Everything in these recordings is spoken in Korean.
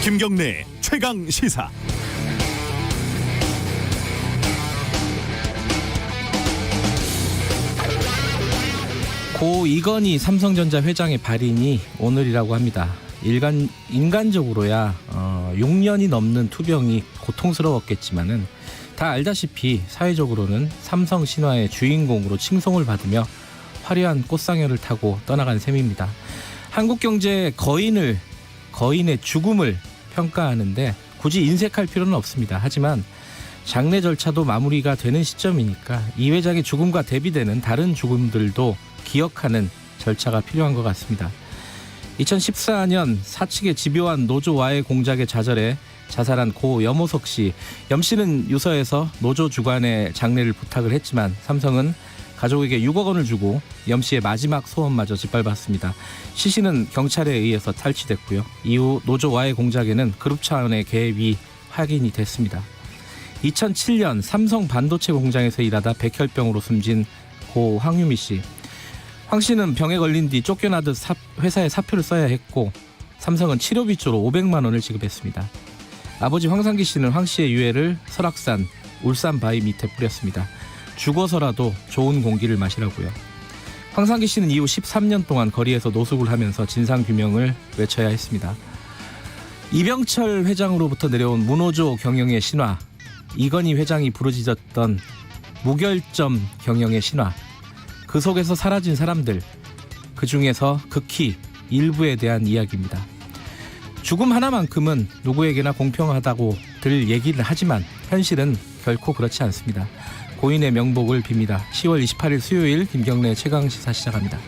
김경래 최강 시사. 고 이건희 삼성전자 회장의 발인이 오늘이라고 합니다. 인간적으로야 6년이 넘는 투병이 고통스러웠겠지만은 다 알다시피 사회적으로는 삼성 신화의 주인공으로 칭송을 받으며 화려한 꽃상여를 타고 떠나간 셈입니다. 한국 경제의 거인의 죽음을 평가하는데 굳이 인색할 필요는 없습니다. 하지만 장례 절차도 마무리가 되는 시점이니까 이 회장의 죽음과 대비되는 다른 죽음들도 기억하는 절차가 필요한 것 같습니다. 2014년 사측의 집요한 노조 와해 공작에 좌절해 자살한 고 염호석 씨. 염 씨는 유서에서 노조 주관의 장례를 부탁을 했지만 삼성은 가족에게 6억 원을 주고 염 씨의 마지막 소원마저 짓밟았습니다. 시신은 경찰에 의해서 탈취됐고요. 이후 노조 와해 공작에는 그룹 차원의 개입이 확인이 됐습니다. 2007년 삼성 반도체 공장에서 일하다 백혈병으로 숨진 고 황유미 씨. 황 씨는 병에 걸린 뒤 쫓겨나듯 회사에 사표를 써야 했고 삼성은 치료비조로 500만 원을 지급했습니다. 아버지 황상기 씨는 황 씨의 유해를 설악산, 울산 바위 밑에 뿌렸습니다. 죽어서라도 좋은 공기를 마시라고요. 황상기 씨는 이후 13년 동안 거리에서 노숙을 하면서 진상규명을 외쳐야 했습니다. 이병철 회장으로부터 내려온 문호조 경영의 신화, 이건희 회장이 부르짖었던 무결점 경영의 신화, 그 속에서 사라진 사람들, 그 중에서 극히 일부에 대한 이야기입니다. 죽음 하나만큼은 누구에게나 공평하다고 들 얘기를 하지만 현실은 결코 그렇지 않습니다. 고인의 명복을 빕니다. 10월 28일 수요일 김경래 최강시사 시작합니다.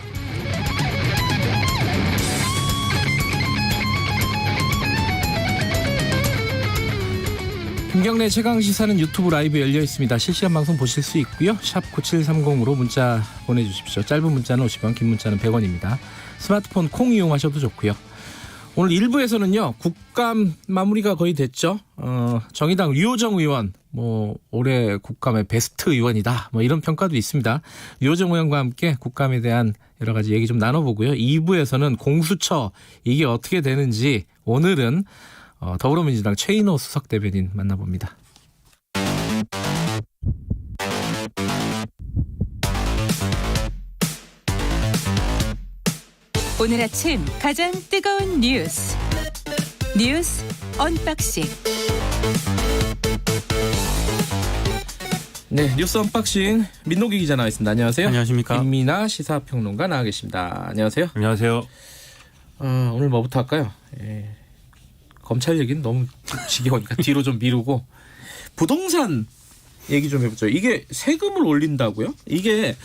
김경래 최강시사는 유튜브 라이브 열려 있습니다. 실시간 방송 보실 수 있고요. 샵 9730으로 문자 보내주십시오. 짧은 문자는 50원, 긴 문자는 100원입니다. 스마트폰 콩 이용하셔도 좋고요. 오늘 1부에서는요. 국감 마무리가 거의 됐죠. 정의당 류호정 의원 올해 국감의 베스트 의원이다. 이런 평가도 있습니다. 류호정 의원과 함께 국감에 대한 여러 가지 얘기 좀 나눠보고요. 2부에서는 공수처 이게 어떻게 되는지 오늘은 더불어민주당 최인호 수석 대변인 만나봅니다. 오늘 아침 가장 뜨거운 뉴스 언박싱. 네, 뉴스 언박싱 민노기 기자 나와 있습니다. 안녕하세요. 안녕하십니까. 김민아 시사평론가 나와 계십니다. 안녕하세요. 안녕하세요. 오늘 뭐부터 할까요? 검찰 얘기는 너무 지겨우니까 뒤로 좀 미루고 부동산 얘기 좀 해보죠. 이게 세금을 올린다고요? 이게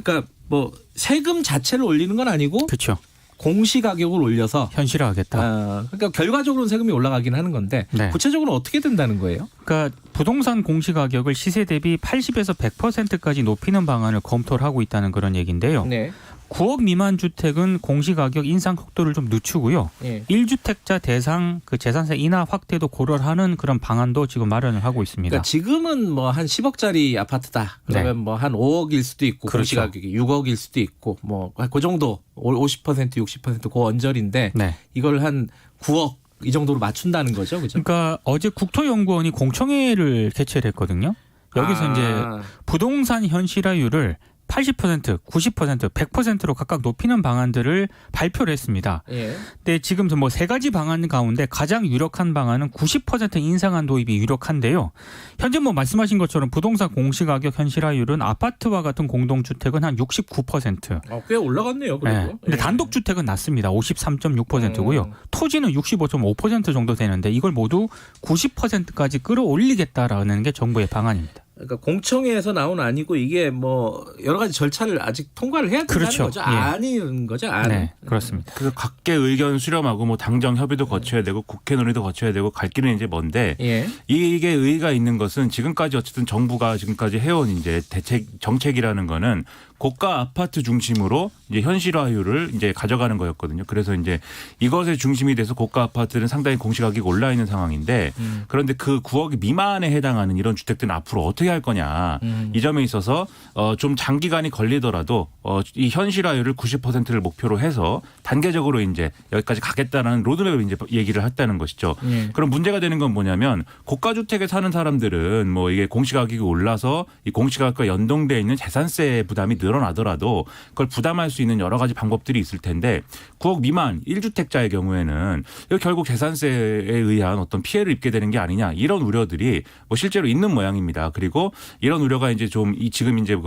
그러니까 세금 자체를 올리는 건 아니고 그렇죠. 공시가격을 올려서 현실화하겠다. 그러니까 결과적으로는 세금이 올라가긴 하는 건데 네. 구체적으로 어떻게 된다는 거예요? 그러니까 부동산 공시가격을 시세 대비 80에서 100%까지 높이는 방안을 검토를 하고 있다는 그런 얘기인데요. 네. 9억 미만 주택은 공시가격 인상 속도를 좀 늦추고요. 네. 1주택자 대상 그 재산세 인하 확대도 고려를 하는 그런 방안도 지금 마련을 하고 있습니다. 그러니까 지금은 한 10억짜리 아파트다. 그러면 네. 한 5억일 수도 있고 그렇죠. 공시가격이 6억일 수도 있고 그 정도 50% 60% 그 언저리인데 네. 이걸 한 9억 이 정도로 맞춘다는 거죠, 그죠? 그러니까 어제 국토연구원이 공청회를 개최를 했거든요. 여기서 이제 부동산 현실화율을 80%, 90%, 100%로 각각 높이는 방안들을 발표를 했습니다. 예. 근데 지금 세 가지 방안 가운데 가장 유력한 방안은 90% 인상한 도입이 유력한데요. 현재 말씀하신 것처럼 부동산 공시가격 현실화율은 아파트와 같은 공동주택은 한 69%. 꽤 올라갔네요, 그래도. 네. 근데 단독주택은 낮습니다. 53.6%고요. 토지는 65.5% 정도 되는데 이걸 모두 90%까지 끌어올리겠다라는 게 정부의 방안입니다. 그러니까 공청회에서 나온 아니고 이게 여러 가지 절차를 아직 통과를 해야 된다는 그렇죠. 거죠. 예. 아닌 거죠. 네, 그렇습니다. 그 각계 의견 수렴하고 당정 협의도 거쳐야 되고 국회 논의도 거쳐야 되고 갈 길은 이제 먼데 예. 이게 의의가 있는 것은 지금까지 어쨌든 정부가 지금까지 해온 이제 대책 정책이라는 거는 고가 아파트 중심으로 이제 현실화율을 이제 가져가는 거였거든요. 그래서 이제 이것의 중심이 돼서 고가 아파트는 상당히 공시가격이 올라 있는 상황인데 그런데 그 9억 미만에 해당하는 이런 주택들은 앞으로 어떻게 할 거냐. 이 점에 있어서 좀 장기간이 걸리더라도 이 현실화율을 90%를 목표로 해서 단계적으로 이제 여기까지 가겠다는 로드맵을 이제 얘기를 했다는 것이죠. 그럼 문제가 되는 건 뭐냐면 고가 주택에 사는 사람들은 뭐 이게 공시가격이 올라서 이 공시가격과 연동돼 있는 재산세 부담이 늘어나더라도 그걸 부담할 수 있는 여러 가지 방법들이 있을 텐데 9억 미만 1주택자의 경우에는 결국 재산세에 의한 어떤 피해를 입게 되는 게 아니냐 이런 우려들이 뭐 실제로 있는 모양입니다. 그리고 이런 우려가 이제 좀 지금 이제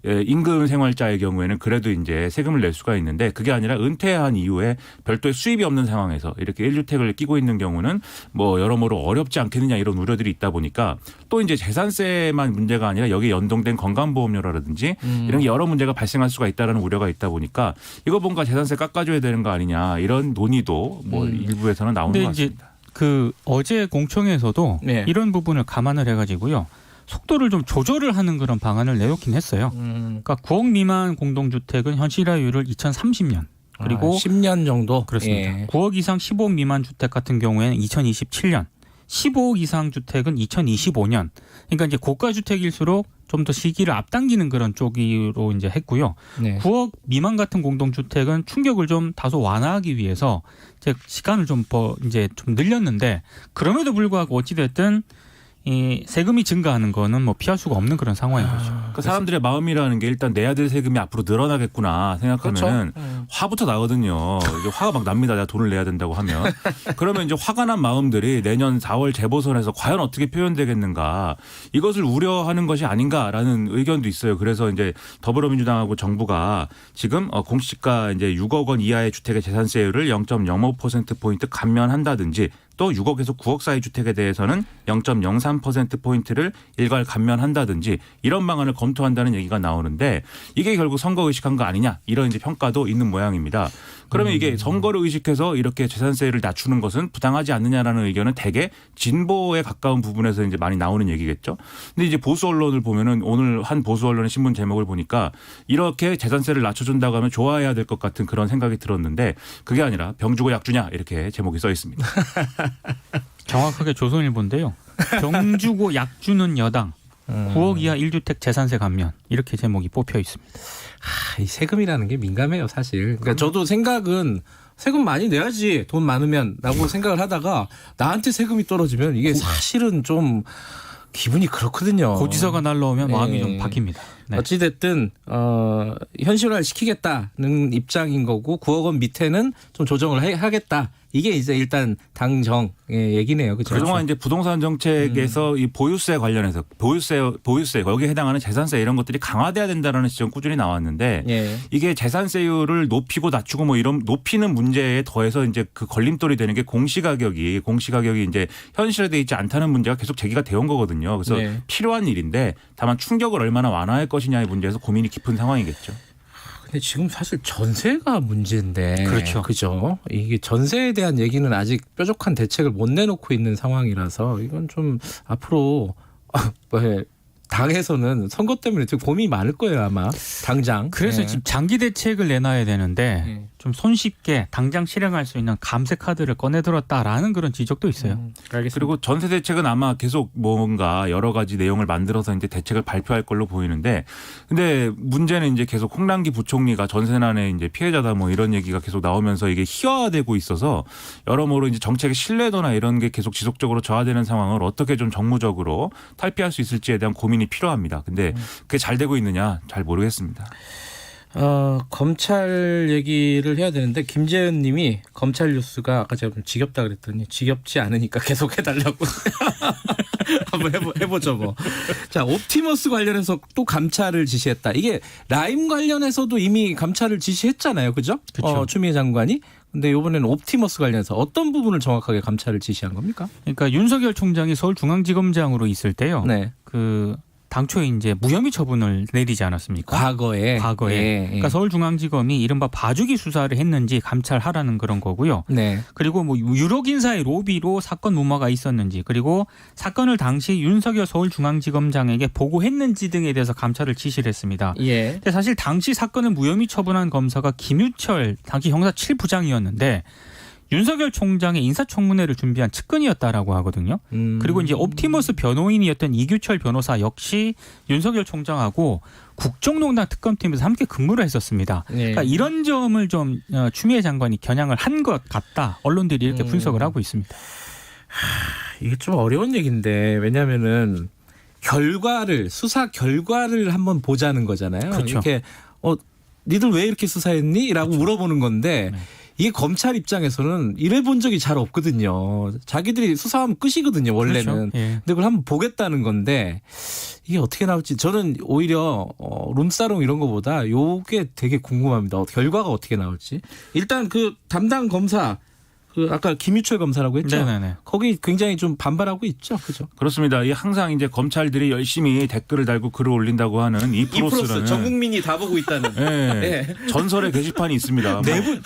임금 생활자의 경우에는 그래도 이제 세금을 낼 수가 있는데 그게 아니라 은퇴한 이후에 별도의 수입이 없는 상황에서 이렇게 1주택을 끼고 있는 경우는 뭐 여러모로 어렵지 않겠느냐 이런 우려들이 있다 보니까 또 이제 재산세만 문제가 아니라 여기에 연동된 건강보험료라든지 이런 게 여러 문제가 발생할 수가 있다라는 우려가 있다 보니까 이거 뭔가 재산세 깎아줘야 되는 거 아니냐 이런 논의도 뭐 일부에서는 나오는 것 같습니다. 그 어제 공청회에서도 네. 이런 부분을 감안을 해가지고요. 속도를 좀 조절을 하는 그런 방안을 내놓긴 했어요. 그러니까 9억 미만 공동주택은 현실화율을 2030년 그리고 10년 정도 그렇습니다. 예. 9억 이상 15억 미만 주택 같은 경우에는 2027년, 15억 이상 주택은 2025년. 그러니까 이제 고가 주택일수록 좀 더 시기를 앞당기는 그런 쪽으로 이제 했고요. 네. 9억 미만 같은 공동주택은 충격을 좀 다소 완화하기 위해서 이제 시간을 좀 이제 좀 늘렸는데 그럼에도 불구하고 어찌 됐든 이 세금이 증가하는 거는 뭐 피할 수가 없는 그런 상황인 거죠. 그 사람들의 마음이라는 게 일단 내야 될 세금이 앞으로 늘어나겠구나 생각하면은 그렇죠. 화부터 나거든요. 이제 화가 막 납니다. 내가 돈을 내야 된다고 하면. 그러면 이제 화가 난 마음들이 내년 4월 재보선에서 과연 어떻게 표현되겠는가 이것을 우려하는 것이 아닌가라는 의견도 있어요. 그래서 이제 더불어민주당하고 정부가 지금 공시지가 이제 6억 원 이하의 주택의 재산세율을 0.05%포인트 감면한다든지 또 6억에서 9억 사이 주택에 대해서는 0.03%포인트를 일괄 감면한다든지 이런 방안을 검토한다는 얘기가 나오는데 이게 결국 선거 의식한 거 아니냐 이런 이제 평가도 있는 모양입니다. 그러면 이게 선거를 의식해서 이렇게 재산세를 낮추는 것은 부당하지 않느냐라는 의견은 대개 진보에 가까운 부분에서 이제 많이 나오는 얘기겠죠. 근데 이제 보수 언론을 보면은 오늘 한 보수 언론의 신문 제목을 보니까 이렇게 재산세를 낮춰준다고 하면 좋아해야 될 것 같은 그런 생각이 들었는데 그게 아니라 병 주고 약 주냐 이렇게 제목이 써 있습니다. 정확하게 조선일보인데요. 병 주고 약 주는 여당. 9억 이하 1주택 재산세 감면 이렇게 제목이 뽑혀 있습니다. 이 세금이라는 게 민감해요, 사실. 그러니까 저도 생각은 세금 많이 내야지 돈 많으면라고 생각을 하다가 나한테 세금이 떨어지면 이게 사실은 좀 기분이 그렇거든요. 고지서가 날라오면 마음이 네. 좀 바뀝니다. 네. 어찌됐든 현실화를 시키겠다는 입장인 거고 9억 원 밑에는 좀 조정을 하겠다. 이게 이제 일단 당정의 얘기네요. 그렇죠? 그동안 이제 부동산 정책에서 이 보유세 관련해서 보유세 거기에 해당하는 재산세 이런 것들이 강화돼야 된다는 지점 꾸준히 나왔는데 예. 이게 재산세율을 높이고 낮추고 뭐 이런 높이는 문제에 더해서 이제 그 걸림돌이 되는 게 공시가격이 이제 현실화돼 있지 않다는 문제가 계속 제기가 되어 온 거거든요. 그래서 네. 필요한 일인데 다만 충격을 얼마나 완화할 것이냐의 문제에서 고민이 깊은 상황이겠죠. 근데 지금 사실 전세가 문제인데. 그렇죠. 그죠. 이게 전세에 대한 얘기는 아직 뾰족한 대책을 못 내놓고 있는 상황이라서 이건 좀 앞으로 당에서는 선거 때문에 되게 고민이 많을 거예요, 아마. 당장. 그래서 네. 지금 장기 대책을 내놔야 되는데 네. 좀 손쉽게 당장 실행할 수 있는 감세 카드를 꺼내들었다라는 그런 지적도 있어요. 알겠습니다. 그리고 전세 대책은 아마 계속 뭔가 여러 가지 내용을 만들어서 이제 대책을 발표할 걸로 보이는데 근데 문제는 이제 계속 홍남기 부총리가 전세난의 이제 피해자다 뭐 이런 얘기가 계속 나오면서 이게 희화화되고 있어서 여러모로 이제 정책의 신뢰도나 이런 게 계속 지속적으로 저하되는 상황을 어떻게 좀 정무적으로 탈피할 수 있을지에 대한 고민이 필요합니다. 근데 그게 잘 되고 있느냐 잘 모르겠습니다. 검찰 얘기를 해야 되는데 김재현 님이 검찰 뉴스가 아까 제가 좀 지겹다 그랬더니 지겹지 않으니까 계속 해달라고 한번 해보죠 뭐. 자, 옵티머스 관련해서 또 감찰을 지시했다. 이게 라임 관련해서도 이미 감찰을 지시했잖아요. 그죠? 그렇죠. 추미애 장관이. 근데 이번에는 옵티머스 관련해서 어떤 부분을 정확하게 감찰을 지시한 겁니까? 그러니까 윤석열 총장이 서울중앙지검장으로 있을 때요. 네. 그 당초에 이제 무혐의 처분을 내리지 않았습니까? 과거에. 예. 그러니까 서울중앙지검이 이른바 봐주기 수사를 했는지 감찰하라는 그런 거고요. 네. 그리고 뭐 유력 인사의 로비로 사건 무마가 있었는지 그리고 사건을 당시 윤석열 서울중앙지검장에게 보고했는지 등에 대해서 감찰을 지시를 했습니다. 예. 근데 사실 당시 사건을 무혐의 처분한 검사가 김유철 당시 형사 7부장이었는데 윤석열 총장의 인사청문회를 준비한 측근이었다라고 하거든요. 그리고 이제 옵티머스 변호인이었던 이규철 변호사 역시 윤석열 총장하고 국정농단 특검팀에서 함께 근무를 했었습니다. 네. 그러니까 이런 점을 좀 추미애 장관이 겨냥을 한 것 같다. 언론들이 이렇게 분석을 하고 있습니다. 이게 좀 어려운 얘기인데 왜냐하면은 수사 결과를 한번 보자는 거잖아요. 그렇죠. 이렇게 니들 왜 이렇게 수사했니? 라고 물어보는 건데 네. 이게 검찰 입장에서는 이래 본 적이 잘 없거든요. 자기들이 수사하면 끝이거든요. 원래는. 그렇죠. 예. 근데 그걸 한번 보겠다는 건데 이게 어떻게 나올지 저는 오히려 룸사롱 이런 거보다 요게 되게 궁금합니다. 결과가 어떻게 나올지. 일단 그 담당 검사 아까 김유철 검사라고 했죠. 네네네. 거기 굉장히 좀 반발하고 있죠. 그죠? 그렇습니다. 이 항상 이제 검찰들이 열심히 댓글을 달고 글을 올린다고 하는 이 프로스라는 전 국민이 다 보고 있다는. 네. 전설의 게시판이 있습니다.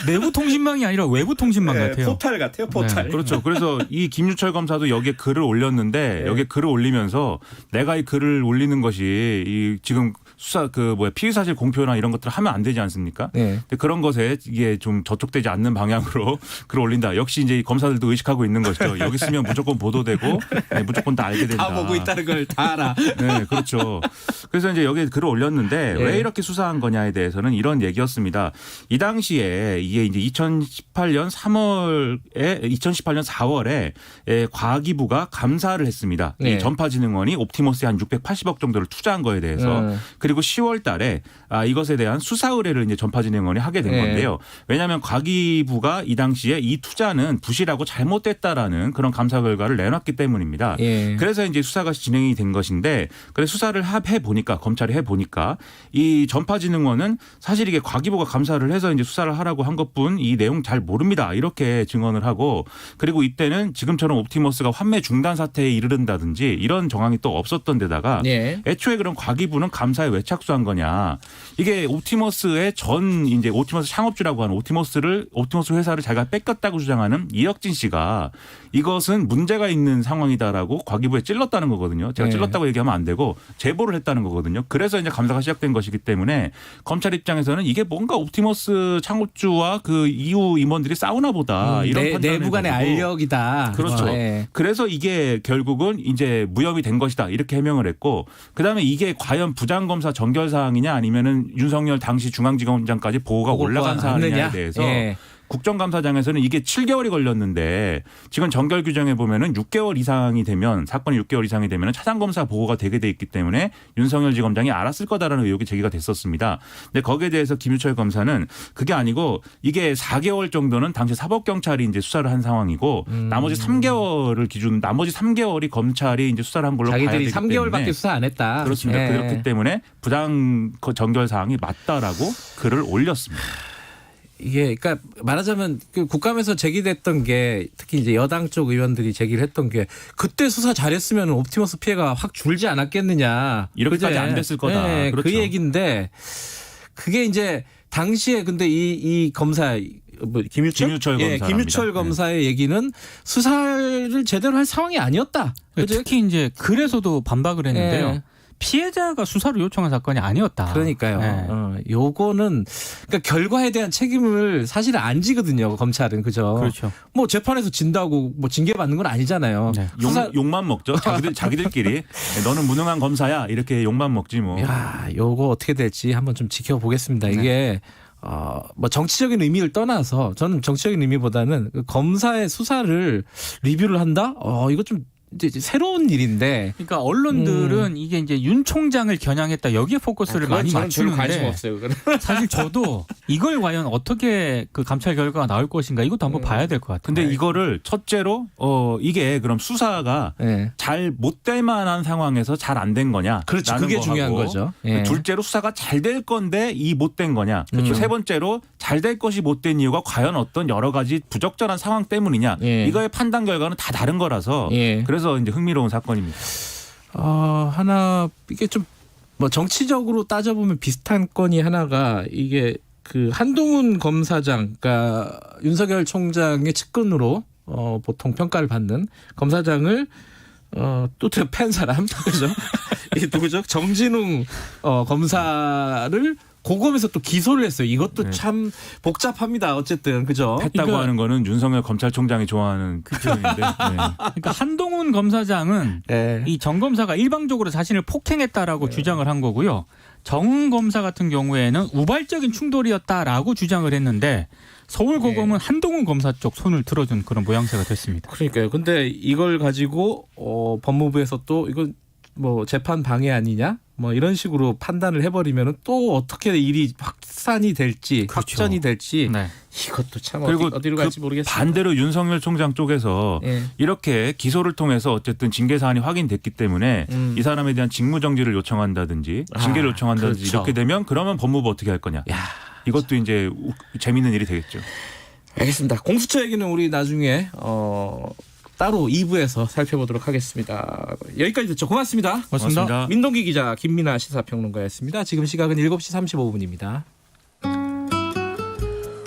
내부 통신망이 아니라 외부 통신망 같아요. 포탈 같아요. 포탈. 그렇죠. 그래서 이 김유철 검사도 여기에 글을 올렸는데 여기에 글을 올리면서 내가 이 글을 올리는 것이 이 지금 수사 피의 사실 공표나 이런 것들을 하면 안 되지 않습니까? 네. 근데 그런 것에 이게 좀 저촉되지 않는 방향으로 글을 올린다. 역시 이제 검사들도 의식하고 있는 것이죠. 여기 쓰면 무조건 보도되고 무조건 다 알게 된다. 다 보고 있다는 걸 다 알아. 네, 그렇죠. 그래서 이제 여기에 글을 올렸는데 왜 이렇게 수사한 거냐에 대해서는 이런 얘기였습니다. 이 당시에 이게 이제 2018년 4월에 과기부가 감사를 했습니다. 네. 이 전파진흥원이 옵티머스에 한 680억 정도를 투자한 거에 대해서 그리고 10월 달에 이것에 대한 수사 의뢰를 이제 전파진흥원이 하게 된 건데요. 왜냐하면 과기부가 이 당시에 이 투자는 부실하고 잘못됐다라는 그런 감사 결과를 내놨기 때문입니다. 예. 그래서 이제 수사가 진행이 된 것인데 그래서 수사를 해보니까 검찰이 해보니까 이 전파진흥원은 사실 이게 과기부가 감사를 해서 이제 수사를 하라고 한 것뿐 이 내용 잘 모릅니다. 이렇게 증언을 하고 그리고 이때는 지금처럼 옵티머스가 환매 중단 사태에 이르른다든지 이런 정황이 또 없었던 데다가 애초에 그런 과기부는 감사에 왜 착수한 거냐. 이게 옵티머스의 이제 옵티머스 창업주라고 하는 옵티머스 회사를 자기가 뺏겼다고 주장하는 이혁진 씨가 이것은 문제가 있는 상황이다라고 과기부에 찔렀다는 거거든요. 제가 찔렀다고 얘기하면 안 되고 제보를 했다는 거거든요. 그래서 이제 감사가 시작된 것이기 때문에 검찰 입장에서는 이게 뭔가 옵티머스 창업주와 그 이후 임원들이 싸우나 보다 이런 판단을 내부 간의 알력이다. 그렇죠. 네. 그래서 이게 결국은 이제 무혐의 된 것이다 이렇게 해명을 했고 그다음에 이게 과연 부장검사 정결 사항이냐 아니면은 윤석열 당시 중앙지검장까지 보고가 올라간 사안이냐에 대해서 국정감사장에서는 이게 7개월이 걸렸는데 지금 정결 규정에 보면은 6개월 이상이 되면 사건이 6개월 이상이 되면 차장검사 보고가 되게 돼 있기 때문에 윤석열 지검장이 알았을 거다라는 의혹이 제기가 됐었습니다. 근데 거기에 대해서 김유철 검사는 그게 아니고 이게 4개월 정도는 당시 사법경찰이 이제 수사를 한 상황이고 나머지 3개월이 검찰이 이제 수사를 한 걸로 봐야 되기 때문에 자기들이 3개월밖에 수사 안 했다. 그렇습니다. 그렇기 때문에 부당 정결 사항이 맞다라고 글을 올렸습니다. 이게 그러니까 말하자면 그 국감에서 제기됐던 게 특히 이제 여당 쪽 의원들이 제기를 했던 게 그때 수사 잘했으면 옵티머스 피해가 확 줄지 않았겠느냐. 이렇게까지 안 됐을 거다. 네, 그렇죠. 그 얘기인데 그게 이제 당시에 근데 이 검사 김유철 검사 검사의 얘기는 수사를 제대로 할 상황이 아니었다. 특히 이제 그래서도 반박을 했는데요. 피해자가 수사를 요청한 사건이 아니었다. 그러니까요. 요거는 그러니까 결과에 대한 책임을 사실은 안 지거든요. 검찰은 그죠. 그렇죠. 뭐 재판에서 진다고 뭐 징계 받는 건 아니잖아요. 네. 욕만 먹죠. 자기들끼리 너는 무능한 검사야 이렇게 욕만 먹지 뭐. 야, 요거 어떻게 될지 한번 좀 지켜보겠습니다. 이게 뭐 정치적인 의미를 떠나서 저는 정치적인 의미보다는 그 검사의 수사를 리뷰를 한다. 이거 좀 이제 새로운 일인데. 그러니까 언론들은 이게 이제 윤 총장을 겨냥했다 여기에 포커스를 많이 맞추는데 관심 없어요. 사실 저도 이걸 과연 어떻게 그 감찰 결과가 나올 것인가 이것도 한번 봐야 될 것 같아요. 근데 이거를 첫째로 이게 그럼 수사가 잘 못 될 만한 상황에서 잘 안 된 거냐? 그렇죠. 그게 중요한 거죠. 둘째로 수사가 잘 될 건데 이 못 된 거냐? 세 번째로 잘 될 것이 못 된 이유가 과연 어떤 여러 가지 부적절한 상황 때문이냐? 이거의 판단 결과는 다 다른 거라서 그래서 이제 흥미로운 사건입니다. 하나 이게 좀 뭐 정치적으로 따져보면 비슷한 건이 하나가 이게 그 한동훈 검사장, 그러니까 윤석열 총장의 측근으로 보통 평가를 받는 검사장을 또 팬 사람 그죠? 이게 누구죠? 정진웅 검사를 고검에서 또 기소를 했어요. 이것도 네. 참 복잡합니다. 어쨌든 그죠? 했다고 하는 거는 윤석열 검찰총장이 좋아하는 표현인데. 네. 그러니까 한동훈 검사장은 네. 이 정 검사가 일방적으로 자신을 폭행했다라고 주장을 한 거고요. 정 검사 같은 경우에는 우발적인 충돌이었다라고 주장을 했는데 서울고검은 한동훈 검사 쪽 손을 들어준 그런 모양새가 됐습니다. 그러니까요. 근데 이걸 가지고 법무부에서 또 이건 뭐 재판 방해 아니냐? 뭐 이런 식으로 판단을 해버리면 또 어떻게 일이 확산이 될지 그렇죠. 확전이 될지 네. 이것도 참 그리고 어디로 갈지 모르겠습니다. 반대로 윤석열 총장 쪽에서 예. 이렇게 기소를 통해서 어쨌든 징계 사안이 확인됐기 때문에 이 사람에 대한 직무 정지를 요청한다든지 징계를 요청한다든지 그렇죠. 이렇게 되면 그러면 법무부 어떻게 할 거냐. 야, 이것도 이제 재밌는 일이 되겠죠. 알겠습니다. 공수처 얘기는 우리 나중에 따로 2부에서 살펴보도록 하겠습니다. 여기까지 듣죠. 고맙습니다. 고맙습니다. 민동기 기자, 김민아 시사평론가였습니다. 지금 시각은 7시 35분입니다.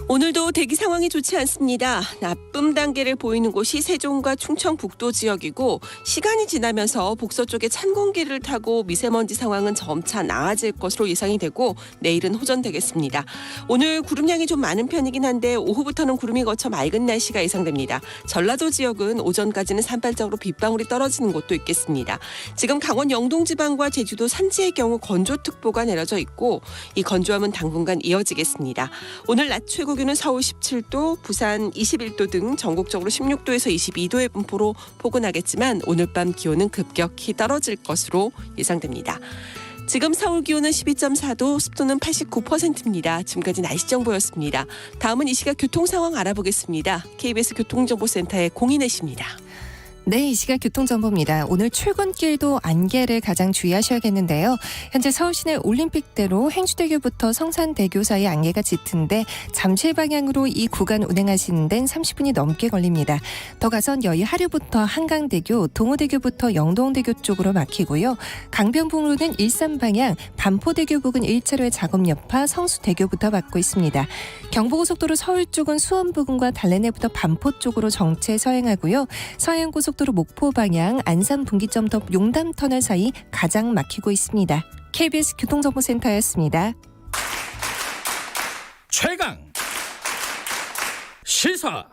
오늘도 대기 상황이 좋지 않습니다. 나쁨 단계를 보이는 곳이 세종과 충청북도 지역이고 시간이 지나면서 북서쪽에 찬 공기를 타고 미세먼지 상황은 점차 나아질 것으로 예상이 되고 내일은 호전되겠습니다. 오늘 구름량이 좀 많은 편이긴 한데 오후부터는 구름이 거쳐 맑은 날씨가 예상됩니다. 전라도 지역은 오전까지는 산발적으로 빗방울이 떨어지는 곳도 있겠습니다. 지금 강원 영동 지방과 제주도 산지의 경우 건조특보가 내려져 있고 이 건조함은 당분간 이어지겠습니다. 오늘 낮 최고 기온은 서울 17도, 부산 21도 등 전국적으로 16도에서 22도의 분포로 포근하겠지만 오늘 밤 기온은 급격히 떨어질 것으로 예상됩니다. 지금 서울 기온은 12.4도, 습도는 89%입니다. 지금까지 날씨 정보였습니다. 다음은 이 시각 교통 상황 알아보겠습니다. KBS 교통정보센터의 공인혜 씨입니다. 네, 이 시각 교통정보입니다. 오늘 출근길도 안개를 가장 주의하셔야겠는데요. 현재 서울 시내 올림픽대로 행주대교부터 성산대교 사이 안개가 짙은데 잠실 방향으로 이 구간 운행하시는 데는 30분이 넘게 걸립니다. 더 가선 여의 하류부터 한강대교, 동호대교부터 영동대교 쪽으로 막히고요. 강변북로는 일산 방향 반포대교 부근 1차로의 작업 여파 성수대교부터 막고 있습니다. 경부고속도로 서울 쪽은 수원 부근과 달래내부터 반포 쪽으로 정체 서행하고요. 서해안고속도로 목포 방향 안산 분기점부터 용담터널 사이 가장 막히고 있습니다. KBS 교통정보센터였습니다. 최강 시사.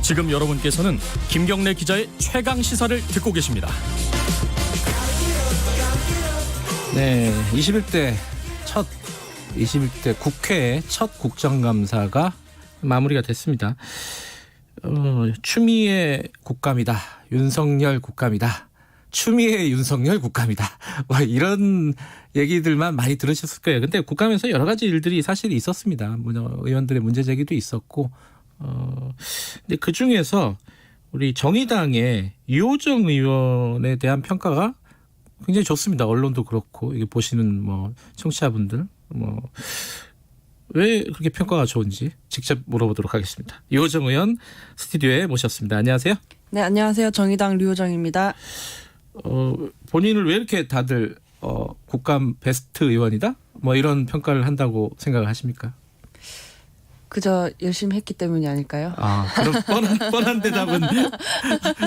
지금 여러분께서는 김경래 기자의 최강 시사를 듣고 계십니다. 네, 21대 국회의 첫 국정감사가 마무리가 됐습니다. 추미애 국감이다. 윤석열 국감이다. 추미애 윤석열 국감이다. 이런 얘기들만 많이 들으셨을 거예요. 근데 국감에서 여러 가지 일들이 사실 있었습니다. 의원들의 문제 제기도 있었고, 근데 그 중에서 우리 정의당의 유호정 의원에 대한 평가가 굉장히 좋습니다. 언론도 그렇고, 이게 보시는 청취자분들, 왜 그렇게 평가가 좋은지 직접 물어보도록 하겠습니다. 유호정 의원 스튜디오에 모셨습니다. 안녕하세요. 네, 안녕하세요. 정의당 류호정입니다. 본인을 왜 이렇게 다들 국감 베스트 의원이다? 이런 평가를 한다고 생각을 하십니까? 그저 열심히 했기 때문이 아닐까요? 그럼 뻔한 대답은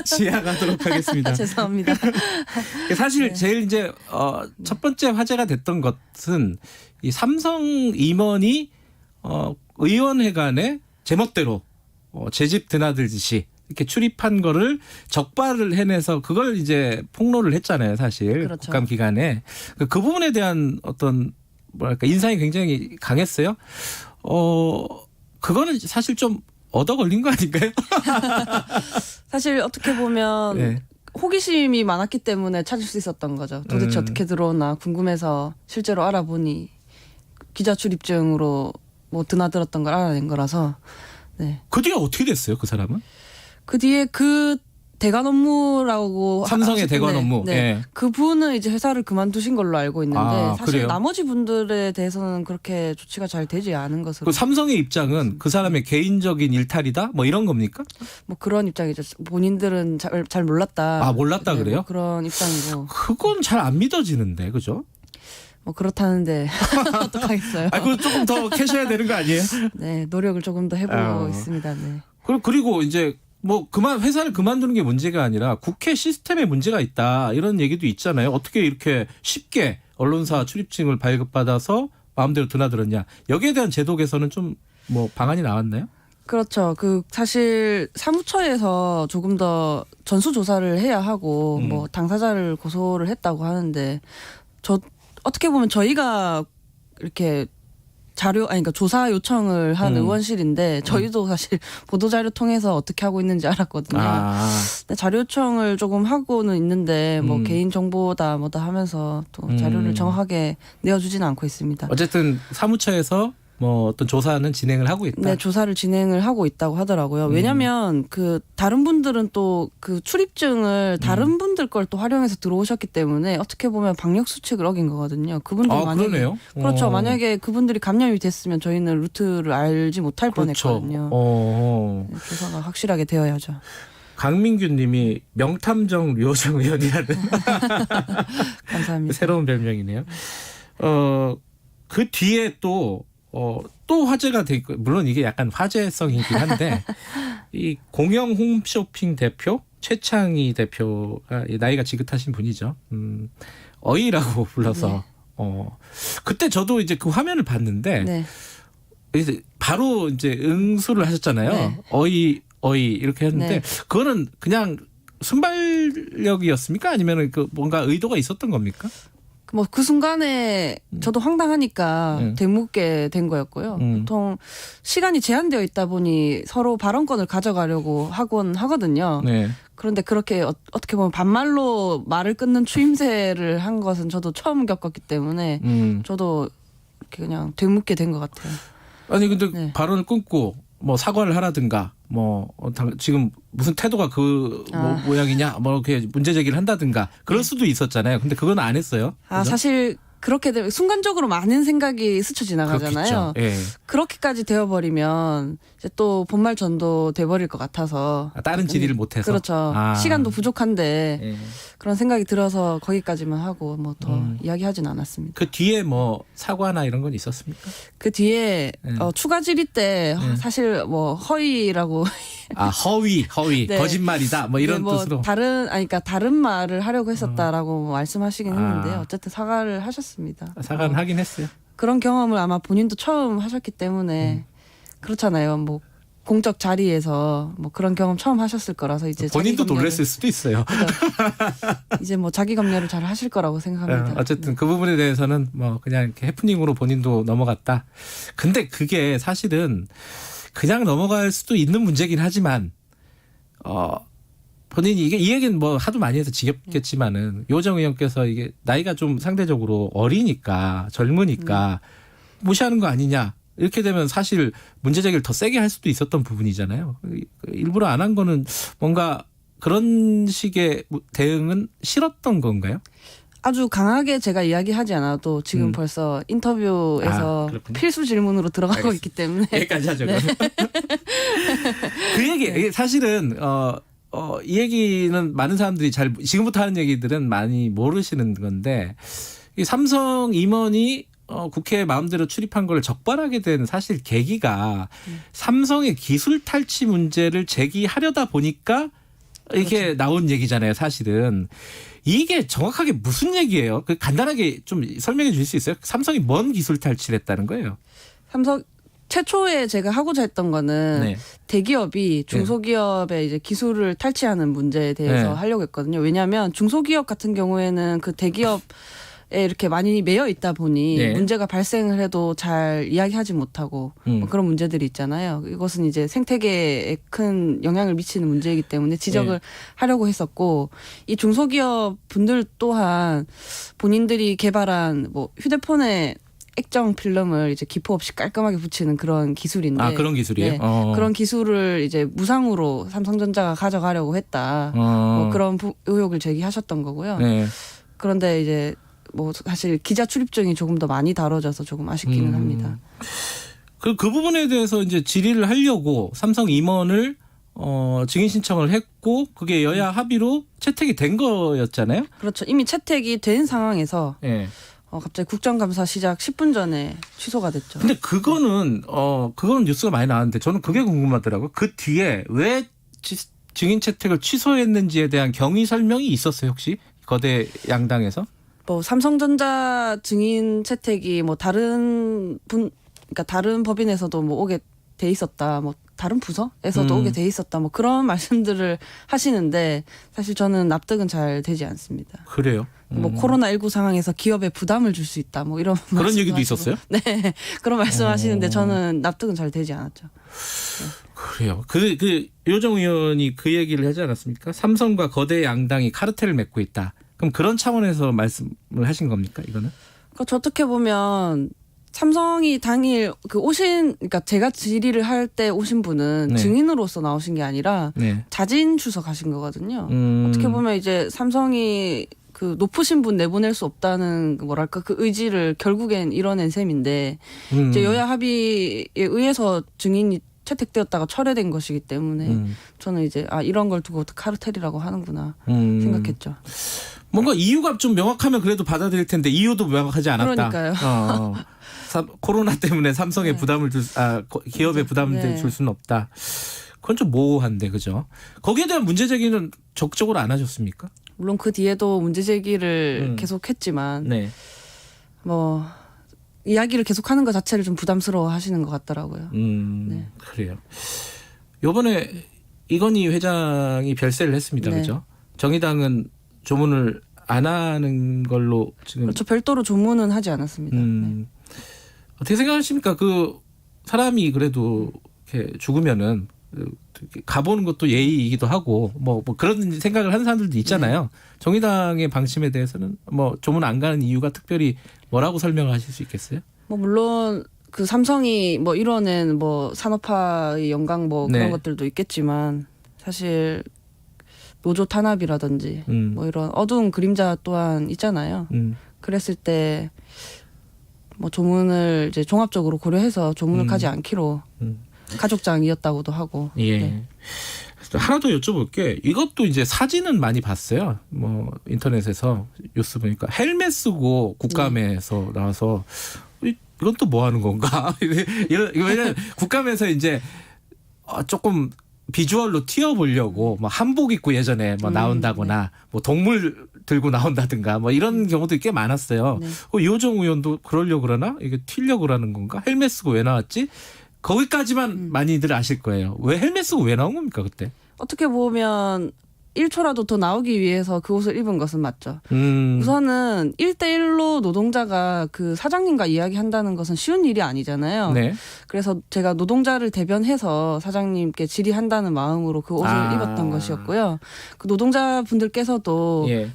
지양하도록 하겠습니다. 죄송합니다. 사실 제일 이제 첫 번째 화제가 됐던 것은 이 삼성 임원이 의원회관에 제멋대로 제집 드나들듯이 이렇게 출입한 거를 적발을 해내서 그걸 이제 폭로를 했잖아요, 사실. 그렇죠. 국감 기간에. 그 부분에 대한 어떤 인상이 굉장히 강했어요. 그거는 사실 좀 얻어 걸린 거 아닌가요? 사실 어떻게 보면 네. 호기심이 많았기 때문에 찾을 수 있었던 거죠. 도대체 어떻게 들어오나 궁금해서 실제로 알아보니 기자 출입증으로 드나들었던 걸 알아낸 거라서. 네. 그 뒤에 어떻게 됐어요, 그 사람은? 그 뒤에 그 대관 업무라고 삼성의 하실 대관 텐데, 업무. 네. 예. 그분은 이제 회사를 그만두신 걸로 알고 있는데 아, 사실 그래요? 나머지 분들에 대해서는 그렇게 조치가 잘 되지 않은 것으로 그 삼성의 입장은 그 사람의 개인적인 일탈이다? 뭐 이런 겁니까? 뭐 그런 입장이죠. 본인들은 잘 몰랐다. 아, 몰랐다 네, 그래요? 뭐 그런 입장이고 그건 잘 안 믿어지는데, 그죠? 뭐 그렇다는데 어떡하겠어요. 아, 그거 조금 더 캐셔야 되는 거 아니에요? 네, 노력을 조금 더 해보고 있습니다. 네. 그리고 이제 뭐 회사를 그만두는 게 문제가 아니라 국회 시스템에 문제가 있다 이런 얘기도 있잖아요. 어떻게 이렇게 쉽게 언론사 출입증을 발급받아서 마음대로 드나들었냐. 여기에 대한 제도 개선은 좀 뭐 방안이 나왔나요? 그렇죠. 사실 사무처에서 조금 더 전수 조사를 해야 하고 뭐 당사자를 고소를 했다고 하는데 어떻게 보면 저희가 이렇게 그러니까 조사 요청을 한 의원실인데 저희도 사실 보도자료 통해서 어떻게 하고 있는지 알았거든요. 근데 자료 요청을 조금 하고는 있는데 뭐 개인정보다 뭐다 하면서 또 자료를 정확하게 내어주지는 않고 있습니다. 어쨌든 사무처에서 뭐 어떤 조사는 진행을 하고 있다. 네, 조사를 진행을 하고 있다고 하더라고요. 왜냐하면 다른 분들은 또 그 출입증을 다른 분들 걸 또 활용해서 들어오셨기 때문에 어떻게 보면 방역 수칙을 어긴 거거든요. 그분들 만약에 그러네요. 그렇죠. 만약에 그분들이 감염이 됐으면 저희는 루트를 알지 못할 뻔했거든요. 네, 조사가 확실하게 되어야죠. 강민규님이 명탐정 류호정 의원이라는 감사합니다. 새로운 별명이네요. 그 뒤에 또 화제가 돼 있고, 물론 이게 약간 화제성이긴 한데, 이 공영 홈쇼핑 대표, 최창희 대표가 나이가 지긋하신 분이죠. 어이라고 불러서, 그때 저도 이제 그 화면을 봤는데, 네. 이제 바로 이제 응수를 하셨잖아요. 네. 어이, 이렇게 했는데, 네. 그거는 그냥 순발력이었습니까? 아니면 그 뭔가 의도가 있었던 겁니까? 뭐 그 순간에 저도 황당하니까 되묻게 된 거였고요. 보통 시간이 제한되어 있다 보니 서로 발언권을 가져가려고 하곤 하거든요. 네. 그런데 그렇게 어떻게 보면 반말로 말을 끊는 추임새를 한 것은 저도 처음 겪었기 때문에 저도 이렇게 그냥 되묻게 된 것 같아요. 아니 근데 네. 발언을 끊고 뭐 사과를 하라든가 뭐 지금 무슨 태도가 모양이냐 뭐 이렇게 문제 제기를 한다든가 그럴 수도 있었잖아요. 근데 그건 안 했어요. 그죠? 사실 그렇게 되면 순간적으로 많은 생각이 스쳐 지나가잖아요. 예. 그렇게까지 되어버리면 이제 또 본말 전도 돼버릴 것 같아서 다른 질의를 못해서. 그렇죠. 시간도 부족한데 예. 그런 생각이 들어서 거기까지만 하고 뭐 더 이야기하진 않았습니다. 그 뒤에 뭐 사과나 이런 건 있었습니까? 그 뒤에 추가 질의 때 네. 사실 뭐 허위라고 허위 네. 거짓말이다 뭐 이런 뭐 뜻으로. 그러니까 다른 말을 하려고 했었다라고 말씀하시긴 했는데요. 어쨌든 사과를 하셨습니다. 사과는 하긴 했어요. 그런 경험을 아마 본인도 처음 하셨기 때문에 그렇잖아요. 뭐 공적 자리에서 뭐 그런 경험 처음 하셨을 거라서 이제 본인도 자기 검열을- 놀랐을 수도 있어요. 이제 뭐 자기 검열을 잘 하실 거라고 생각합니다. 어쨌든 그 부분에 대해서는 뭐 그냥 이렇게 해프닝으로 본인도 넘어갔다. 근데 그게 사실은 그냥 넘어갈 수도 있는 문제긴 하지만 본인이 이 얘기는 뭐 하도 많이 해서 지겹겠지만은 요정 의원께서 이게 나이가 좀 상대적으로 어리니까 젊으니까 무시하는 거 아니냐. 이렇게 되면 사실 문제 제기를 더 세게 할 수도 있었던 부분이잖아요. 일부러 안 한 거는 뭔가 그런 식의 대응은 싫었던 건가요? 아주 강하게 제가 이야기하지 않아도 지금 벌써 인터뷰에서 그렇군요. 필수 질문으로 들어가고 알겠습니다. 있기 때문에 여기까지 하죠. 그 얘기 사실은 이 얘기는 많은 사람들이 지금부터 하는 얘기들은 많이 모르시는 건데 이 삼성 임원이 국회에 마음대로 출입한 걸 적발하게 된 사실 계기가 삼성의 기술 탈취 문제를 제기하려다 보니까 이렇게 나온 얘기잖아요. 사실은 이게 정확하게 무슨 얘기예요? 간단하게 좀 설명해 주실 수 있어요? 삼성이 뭔 기술 탈취를 했다는 거예요? 삼성 최초에 제가 하고자 했던 거는 네. 대기업이 중소기업의 이제 기술을 탈취하는 문제에 대해서 네. 하려고 했거든요. 왜냐하면 중소기업 같은 경우에는 그 대기업에 이렇게 많이 매여 있다 보니 네. 문제가 발생을 해도 잘 이야기하지 못하고 뭐 그런 문제들이 있잖아요. 이것은 이제 생태계에 큰 영향을 미치는 문제이기 때문에 지적을 네. 하려고 했었고 이 중소기업 분들 또한 본인들이 개발한 뭐 휴대폰에 액정 필름을 이제 기포 없이 깔끔하게 붙이는 그런 기술인데. 아, 그런 기술이에요? 네, 그런 기술을 이제 무상으로 삼성전자가 가져가려고 했다. 뭐 그런 의혹을 제기하셨던 거고요. 네. 그런데 이제 뭐 사실 기자 출입증이 조금 더 많이 다뤄져서 조금 아쉽기는 합니다. 그 부분에 대해서 이제 질의를 하려고 삼성 임원을 증인 신청을 했고 그게 여야 합의로 채택이 된 거였잖아요. 그렇죠. 이미 채택이 된 상황에서 네. 갑자기 국정감사 시작 10분 전에 취소가 됐죠. 근데 그거는 뉴스가 많이 나왔는데 저는 그게 궁금하더라고요. 그 뒤에 왜 증인 채택을 취소했는지에 대한 경위 설명이 있었어요, 혹시? 거대 양당에서? 뭐 삼성전자 증인 채택이 뭐 그러니까 다른 법인에서도 뭐 오게 돼 있었다. 뭐 다른 부서에서도 오게 돼 있었다. 뭐 그런 말씀들을 하시는데 사실 저는 납득은 잘 되지 않습니다. 그래요? 뭐 코로나19 상황에서 기업에 부담을 줄 수 있다. 뭐 이런 그런 얘기도 있었어요? 네. 그런 말씀하시는데 저는 납득은 잘 되지 않았죠. 그래요. 요정 의원이 그 얘기를 하지 않았습니까? 삼성과 거대 양당이 카르텔을 맺고 있다. 그럼 그런 차원에서 말씀을 하신 겁니까, 이거는? 그러니까 어떻게 보면 삼성이 당일 그러니까 제가 질의를 할 때 오신 분은 네. 증인으로서 나오신 게 아니라 네. 자진 출석하신 거거든요. 어떻게 보면 이제 삼성이 그 높으신 분 내보낼 수 없다는 뭐랄까 그 의지를 결국엔 이뤄낸 셈인데 이제 여야 합의에 의해서 증인이 채택되었다가 철회된 것이기 때문에 저는 이제 이런 걸 두고 카르텔이라고 하는구나 생각했죠. 뭔가 이유가 좀 명확하면 그래도 받아들일 텐데 이유도 명확하지 않았다. 그러니까요. 코로나 때문에 삼성에 네. 부담을 기업에 부담을 네. 줄 수는 없다. 그건 좀 모호한데, 그죠? 거기에 대한 문제 제기는 적극적으로 안 하셨습니까? 물론 그 뒤에도 문제 제기를 계속했지만 네. 뭐 이야기를 계속하는 것 자체를 좀 부담스러워 하시는 것 같더라고요. 네. 그래요. 이번에 이건희 회장이 별세를 했습니다. 네. 그죠? 정의당은 조문을 안 하는 걸로 지금. 그렇죠. 별도로 조문은 하지 않았습니다. 네. 어떻게 생각하십니까? 그 사람이 그래도 이렇게 죽으면은 가보는 것도 예의이기도 하고 뭐 그런 생각을 하는 사람들도 있잖아요. 네. 정의당의 방침에 대해서는 뭐 조문 안 가는 이유가 특별히 뭐라고 설명하실 수 있겠어요? 뭐 물론 그 삼성이 뭐 이뤄낸 뭐 산업화의 영광 뭐 그런 네. 것들도 있겠지만 사실 노조 탄압이라든지 뭐 이런 어두운 그림자 또한 있잖아요. 그랬을 때 뭐 조문을 이제 종합적으로 고려해서 조문을 가지 않기로 가족장이었다고도 하고. 예. 네. 하나 더 여쭤볼게. 이것도 이제 사진은 많이 봤어요. 뭐 인터넷에서 뉴스 보니까 헬멧 쓰고 국감에서 나와서 이건 또 뭐 하는 건가? 왜냐면 국감에서 이제 조금 비주얼로 튀어보려고 뭐 한복 입고 예전에 뭐 나온다거나 뭐 동물 들고 나온다든가 뭐 이런 경우도 꽤 많았어요. 네. 이호정 의원도 그러려고 그러나? 이게 튀려고 그러는 건가? 헬멧 쓰고 왜 나왔지? 거기까지만 많이들 아실 거예요. 왜 헬멧 쓰고 왜 나온 겁니까 그때? 어떻게 보면 1초라도 더 나오기 위해서 그 옷을 입은 것은 맞죠. 우선은 1대1로 노동자가 그 사장님과 이야기한다는 것은 쉬운 일이 아니잖아요. 네. 그래서 제가 노동자를 대변해서 사장님께 질의한다는 마음으로 그 옷을 입었던 것이었고요. 그 노동자분들께서도 예.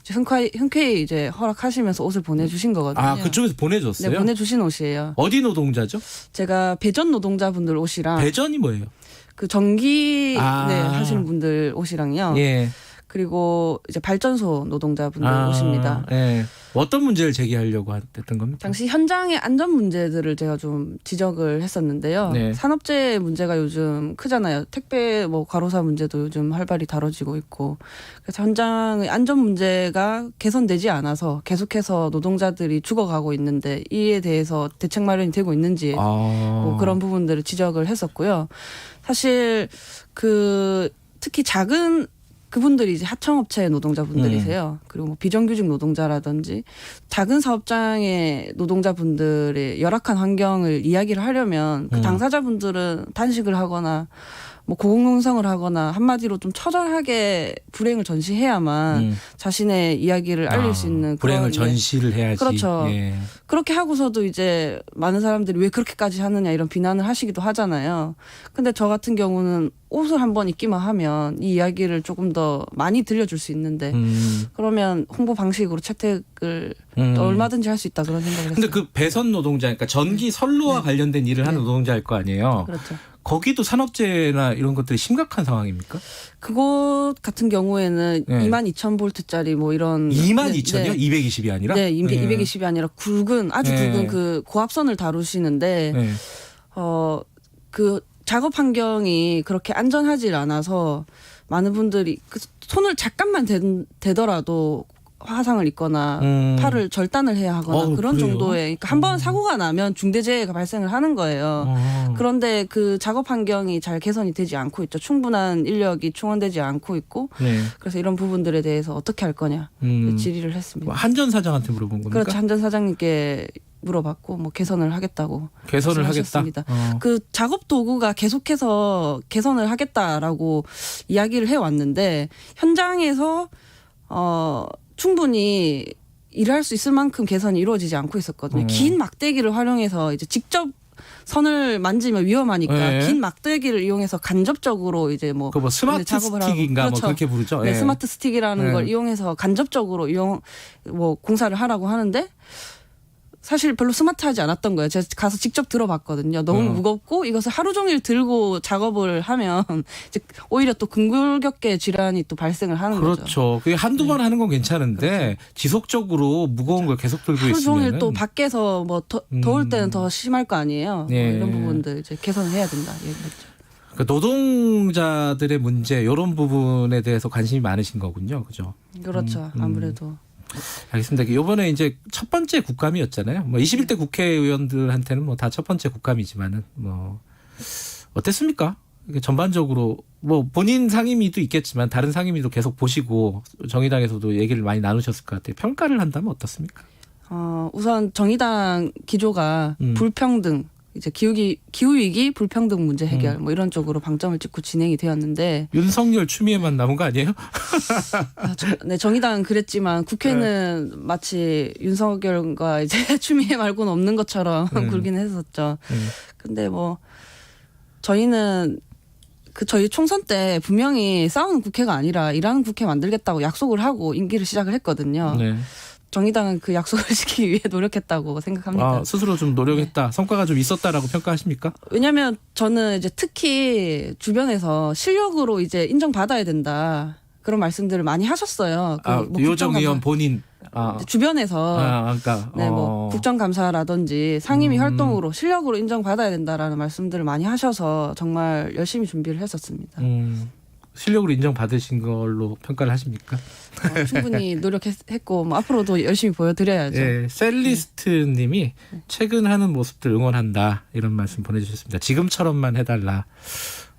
흔쾌히 이제 허락하시면서 옷을 보내주신 거거든요. 그쪽에서 보내줬어요? 네, 보내주신 옷이에요. 어디 노동자죠? 제가 배전 노동자분들 옷이랑 배전이 뭐예요? 그 전기 하시는 분들 옷이랑요. 예. 그리고 이제 발전소 노동자분들 옷입니다. 예. 어떤 문제를 제기하려고 했던 겁니까? 당시 현장의 안전 문제들을 제가 좀 지적을 했었는데요. 네. 산업재해 문제가 요즘 크잖아요. 택배 뭐 과로사 문제도 요즘 활발히 다뤄지고 있고. 그래서 현장의 안전 문제가 개선되지 않아서 계속해서 노동자들이 죽어가고 있는데 이에 대해서 대책 마련이 되고 있는지 뭐 그런 부분들을 지적을 했었고요. 사실 특히 작은 그분들이 이제 하청업체 노동자분들이세요. 그리고 뭐 비정규직 노동자라든지 작은 사업장의 노동자분들의 열악한 환경을 이야기를 하려면 그 당사자분들은 단식을 하거나 뭐 고공농성을 하거나 한마디로 좀 처절하게 불행을 전시해야만 자신의 이야기를 알릴 수 있는 불행을 그런, 전시를 해야지. 그렇죠. 예. 그렇게 하고서도 이제 많은 사람들이 왜 그렇게까지 하느냐 이런 비난을 하시기도 하잖아요. 근데 저 같은 경우는 옷을 한번 입기만 하면 이 이야기를 조금 더 많이 들려줄 수 있는데 그러면 홍보 방식으로 채택을 또 얼마든지 할 수 있다 그런 생각을 근데 했어요. 그 배선 노동자, 그러니까 전기 선로와 관련된 일을 하는 노동자일 거 아니에요. 그렇죠. 거기도 산업재해나 이런 것들이 심각한 상황입니까? 그곳 같은 경우에는 네. 22,000볼트짜리 뭐 이런 22,000이요? 네. 220이 아니라? 네, 220이 아니라 아주 네. 굵은 그 고압선을 다루시는데 네. 그 작업 환경이 그렇게 안전하지 않아서 많은 분들이 그 손을 잠깐만 대더라도 화상을 입거나 팔을 절단을 해야 하거나 그런 그래요? 정도의 그러니까 한 번 사고가 나면 중대재해가 발생을 하는 거예요. 그런데 그 작업 환경이 잘 개선이 되지 않고 있죠. 충분한 인력이 충원되지 않고 있고 네. 그래서 이런 부분들에 대해서 어떻게 할 거냐 질의를 했습니다. 뭐 한전 사장한테 물어본 겁니까? 그렇죠. 한전 사장님께 물어봤고 뭐 개선을 하겠다고 개선을 말씀하셨습니다. 하겠다. 그 작업 도구가 계속해서 개선을 하겠다라고 이야기를 해왔는데 현장에서 충분히 일할 수 있을 만큼 개선이 이루어지지 않고 있었거든요. 긴 막대기를 활용해서 이제 직접 선을 만지면 위험하니까 네. 긴 막대기를 이용해서 간접적으로 이제 뭐 그 스마트 작업을 스틱인가 하고. 뭐 그렇죠. 그렇게 부르죠. 네, 예. 스마트 스틱이라는 네. 걸 이용해서 간접적으로 뭐 공사를 하라고 하는데 사실 별로 스마트하지 않았던 거예요. 제가 가서 직접 들어봤거든요. 너무 무겁고 이것을 하루 종일 들고 작업을 하면 이제 오히려 또 근골격계 질환이 또 발생을 하는 거죠. 그렇죠. 그게 한두 번 하는 건 괜찮은데 지속적으로 무거운 걸 계속 들고 하루 있으면 종일 또 밖에서 뭐 더울 때는 더 심할 거 아니에요. 예. 뭐 이런 부분들 이제 개선을 해야 된다 얘기했죠. 그 노동자들의 문제 이런 부분에 대해서 관심이 많으신 거군요. 그죠? 그렇죠. 아무래도. 알겠습니다. 이번에 이제 첫 번째 국감이었잖아요. 뭐 21대 국회의원들한테는 뭐 다 첫 번째 국감이지만은 뭐 어땠습니까? 이게 전반적으로 뭐 본인 상임위도 있겠지만 다른 상임위도 계속 보시고 정의당에서도 얘기를 많이 나누셨을 것 같아요. 평가를 한다면 어떻습니까? 우선 정의당 기조가 불평등, 이제 기후위기 불평등 문제 해결 뭐 이런 쪽으로 방점을 찍고 진행이 되었는데 윤석열 추미애만 남은 거 아니에요? 네, 정의당은 그랬지만 국회는 마치 윤석열과 이제 추미애 말고는 없는 것처럼 굴긴 했었죠. 근데 뭐 저희는 저희 총선 때 분명히 싸우는 국회가 아니라 일하는 국회 만들겠다고 약속을 하고 임기를 시작을 했거든요. 네. 정의당은 그 약속을 지키기 위해 노력했다고 생각합니다. 스스로 좀 노력했다. 성과가 좀 있었다라고 평가하십니까? 왜냐하면 저는 이제 특히 주변에서 실력으로 이제 인정받아야 된다 그런 말씀들을 많이 하셨어요. 뭐 유호정 의원 본인 주변에서 그러니까 네, 뭐 국정감사라든지 상임위 활동으로 실력으로 인정받아야 된다라는 말씀들을 많이 하셔서 정말 열심히 준비를 했었습니다. 실력으로 인정받으신 걸로 평가를 하십니까? 충분히 노력했고 뭐 앞으로도 열심히 보여드려야죠. 네, 셀리스트님이 최근 하는 모습들 응원한다 이런 말씀 보내주셨습니다. 지금처럼만 해달라.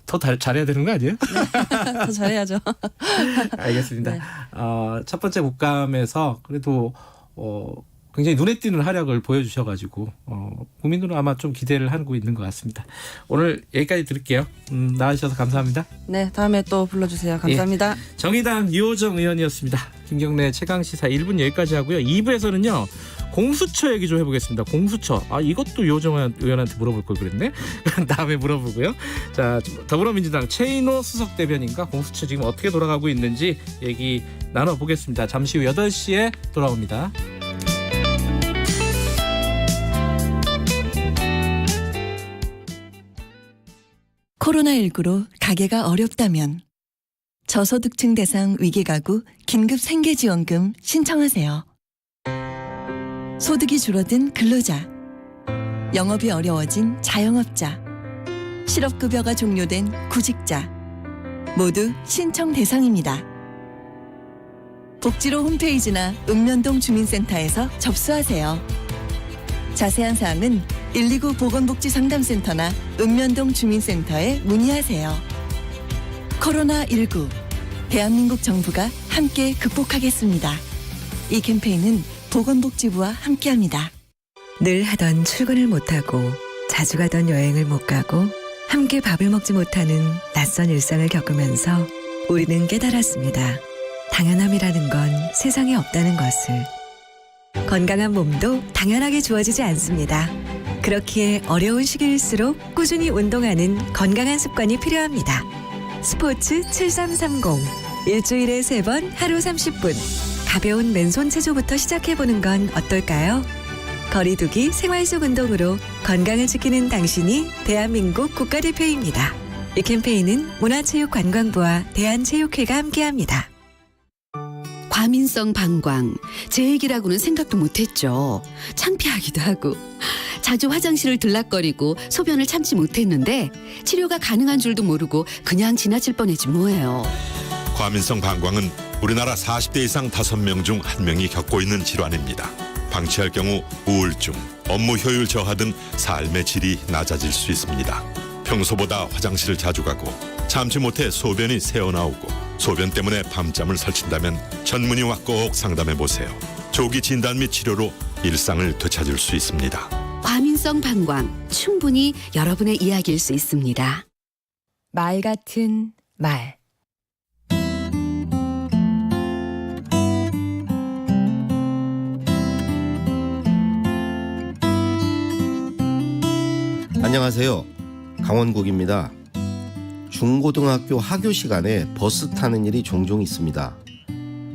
더 잘해야 되는 거 아니에요? 네. 더 잘해야죠. 알겠습니다. 네. 첫 번째 국감에서 그래도 굉장히 눈에 띄는 활약을 보여주셔가지고 국민들은 아마 좀 기대를 하고 있는 것 같습니다. 오늘 여기까지 들을게요. 나와주셔서 감사합니다. 네, 다음에 또 불러주세요. 감사합니다. 정의당 유호정 의원이었습니다. 김경래 최강시사 1분 여기까지 하고요. 2부에서는요. 공수처 얘기 좀 해보겠습니다. 공수처. 이것도 유호정 의원한테 물어볼 걸 그랬네. 다음에 물어보고요. 자, 더불어민주당 최인호 수석 대변인과 공수처 지금 어떻게 돌아가고 있는지 얘기 나눠보겠습니다. 잠시 후 8시에 돌아옵니다. 코로나19로 가게가 어렵다면 저소득층 대상 위기가구 긴급생계지원금 신청하세요. 소득이 줄어든 근로자, 영업이 어려워진 자영업자, 실업급여가 종료된 구직자 모두 신청 대상입니다. 복지로 홈페이지나 읍면동 주민센터에서 접수하세요. 자세한 사항은 129 보건복지상담센터나 읍면동 주민센터에 문의하세요. 코로나19 대한민국 정부가 함께 극복하겠습니다. 이 캠페인은 보건복지부와 함께합니다. 늘 하던 출근을 못하고 자주 가던 여행을 못 가고 함께 밥을 먹지 못하는 낯선 일상을 겪으면서 우리는 깨달았습니다. 당연함이라는 건 세상에 없다는 것을. 건강한 몸도 당연하게 주어지지 않습니다. 그렇기에 어려운 시기일수록 꾸준히 운동하는 건강한 습관이 필요합니다. 스포츠 7330. 일주일에 3번 하루 30분. 가벼운 맨손 체조부터 시작해보는 건 어떨까요? 거리두기 생활 속 운동으로 건강을 지키는 당신이 대한민국 국가대표입니다. 이 캠페인은 문화체육관광부와 대한체육회가 함께합니다. 과민성 방광, 제 얘기라고는 생각도 못했죠. 창피하기도 하고 자주 화장실을 들락거리고 소변을 참지 못했는데 치료가 가능한 줄도 모르고 그냥 지나칠 뻔했지 뭐예요. 과민성 방광은 우리나라 40대 이상 5명 중 1명이 겪고 있는 질환입니다. 방치할 경우 우울증, 업무 효율 저하 등 삶의 질이 낮아질 수 있습니다. 평소보다 화장실을 자주 가고 참지 못해 소변이 새어나오고 소변 때문에 밤잠을 설친다면 전문의와 꼭 상담해보세요. 조기 진단 및 치료로 일상을 되찾을 수 있습니다. 과민성 방광, 충분히 여러분의 이야기일 수 있습니다. 말 같은 말. 안녕하세요. 강원국입니다. 중고등학교 하교 시간에 버스 타는 일이 종종 있습니다.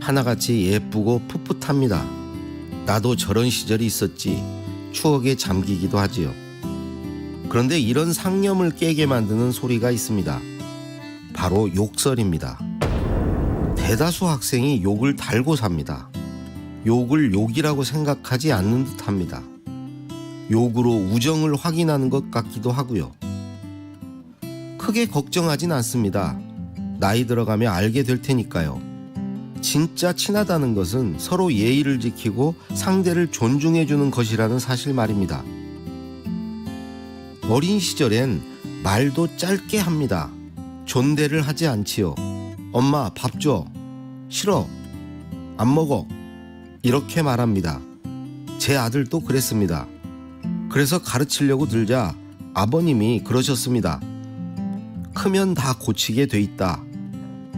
하나같이 예쁘고 풋풋합니다. 나도 저런 시절이 있었지 추억에 잠기기도 하지요. 그런데 이런 상념을 깨게 만드는 소리가 있습니다. 바로 욕설입니다. 대다수 학생이 욕을 달고 삽니다. 욕을 욕이라고 생각하지 않는 듯합니다. 욕으로 우정을 확인하는 것 같기도 하고요. 크게 걱정하진 않습니다. 나이 들어가며 알게 될 테니까요. 진짜 친하다는 것은 서로 예의를 지키고 상대를 존중해주는 것이라는 사실 말입니다. 어린 시절엔 말도 짧게 합니다. 존대를 하지 않지요. 엄마 밥 줘. 싫어. 안 먹어. 이렇게 말합니다. 제 아들도 그랬습니다. 그래서 가르치려고 들자 아버님이 그러셨습니다. 크면 다 고치게 돼 있다.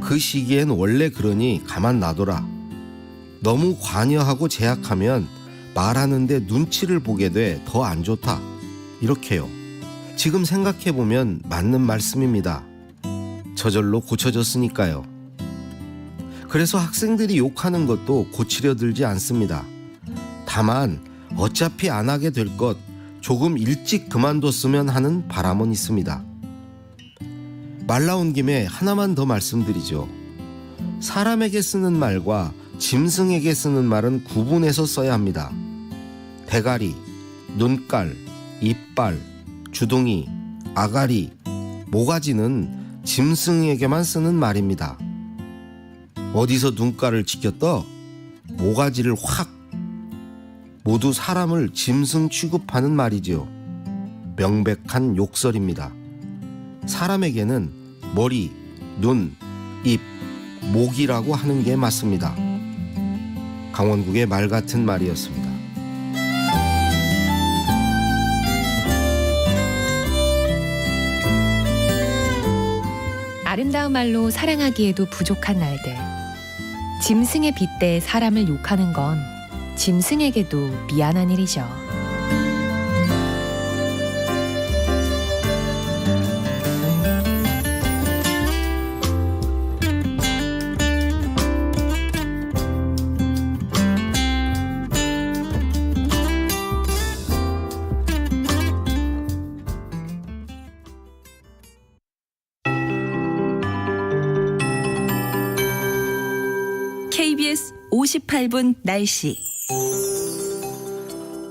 그 시기엔 원래 그러니 가만 놔둬라. 너무 관여하고 제약하면 말하는데 눈치를 보게 돼 더 안 좋다. 이렇게요. 지금 생각해보면 맞는 말씀입니다. 저절로 고쳐졌으니까요. 그래서 학생들이 욕하는 것도 고치려 들지 않습니다. 다만 어차피 안 하게 될 것 조금 일찍 그만뒀으면 하는 바람은 있습니다. 말 나온 김에 하나만 더 말씀드리죠. 사람에게 쓰는 말과 짐승에게 쓰는 말은 구분해서 써야 합니다. 대가리, 눈깔, 이빨, 주둥이, 아가리, 모가지는 짐승에게만 쓰는 말입니다. 어디서 눈깔을 지켰다? 모가지를 확. 모두 사람을 짐승 취급하는 말이지요. 명백한 욕설입니다. 사람에게는 머리, 눈, 입, 목이라고 하는 게 맞습니다. 강원국의 말 같은 말이었습니다. 아름다운 말로 사랑하기에도 부족한 날들. 짐승에 빗대 사람을 욕하는 건 짐승에게도 미안한 일이죠. KBS 58분 날씨.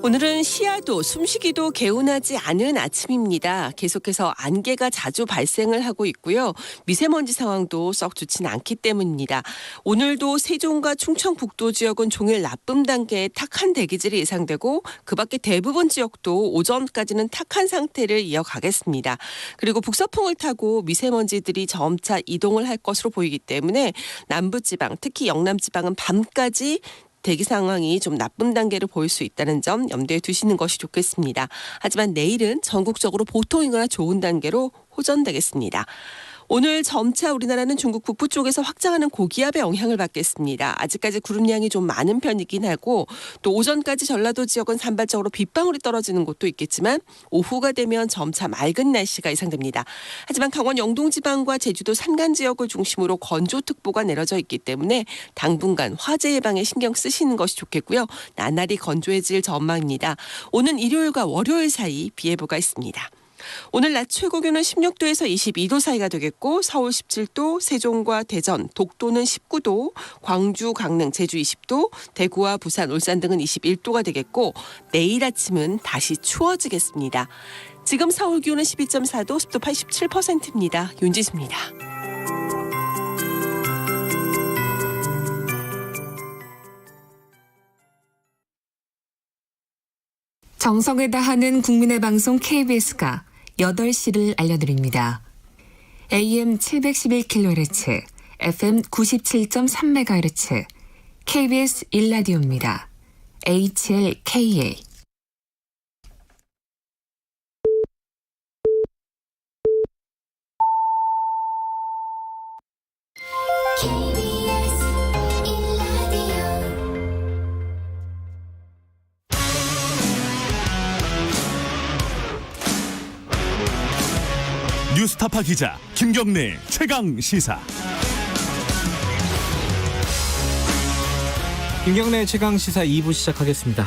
오늘은 시야도 숨쉬기도 개운하지 않은 아침입니다. 계속해서 안개가 자주 발생을 하고 있고요. 미세먼지 상황도 썩 좋지는 않기 때문입니다. 오늘도 세종과 충청북도 지역은 종일 나쁨 단계의 탁한 대기질이 예상되고 그 밖에 대부분 지역도 오전까지는 탁한 상태를 이어가겠습니다. 그리고 북서풍을 타고 미세먼지들이 점차 이동을 할 것으로 보이기 때문에 남부지방, 특히 영남지방은 밤까지 대기 상황이 좀 나쁨 단계를 보일 수 있다는 점 염두에 두시는 것이 좋겠습니다. 하지만 내일은 전국적으로 보통이거나 좋은 단계로 호전되겠습니다. 오늘 점차 우리나라는 중국 북부 쪽에서 확장하는 고기압의 영향을 받겠습니다. 아직까지 구름량이 좀 많은 편이긴 하고 또 오전까지 전라도 지역은 산발적으로 빗방울이 떨어지는 곳도 있겠지만 오후가 되면 점차 맑은 날씨가 예상됩니다. 하지만 강원 영동 지방과 제주도 산간 지역을 중심으로 건조특보가 내려져 있기 때문에 당분간 화재 예방에 신경 쓰시는 것이 좋겠고요. 나날이 건조해질 전망입니다. 오는 일요일과 월요일 사이 비 예보가 있습니다. 오늘 낮 최고 기온은 16도에서 22도 사이가 되겠고 서울 17도, 세종과 대전, 독도는 19도, 광주, 강릉, 제주 20도, 대구와 부산, 울산 등은 21도가 되겠고 내일 아침은 다시 추워지겠습니다. 지금 서울 기온은 12.4도, 습도 87%입니다. 윤지수입니다. 정성을 다하는 국민의 방송 KBS가 8시를 알려드립니다. AM 711kHz, FM 97.3MHz, KBS 1라디오입니다. HLKA. 뉴스타파 기자 김경래 최강 시사. 김경래 최강 시사 2부 시작하겠습니다.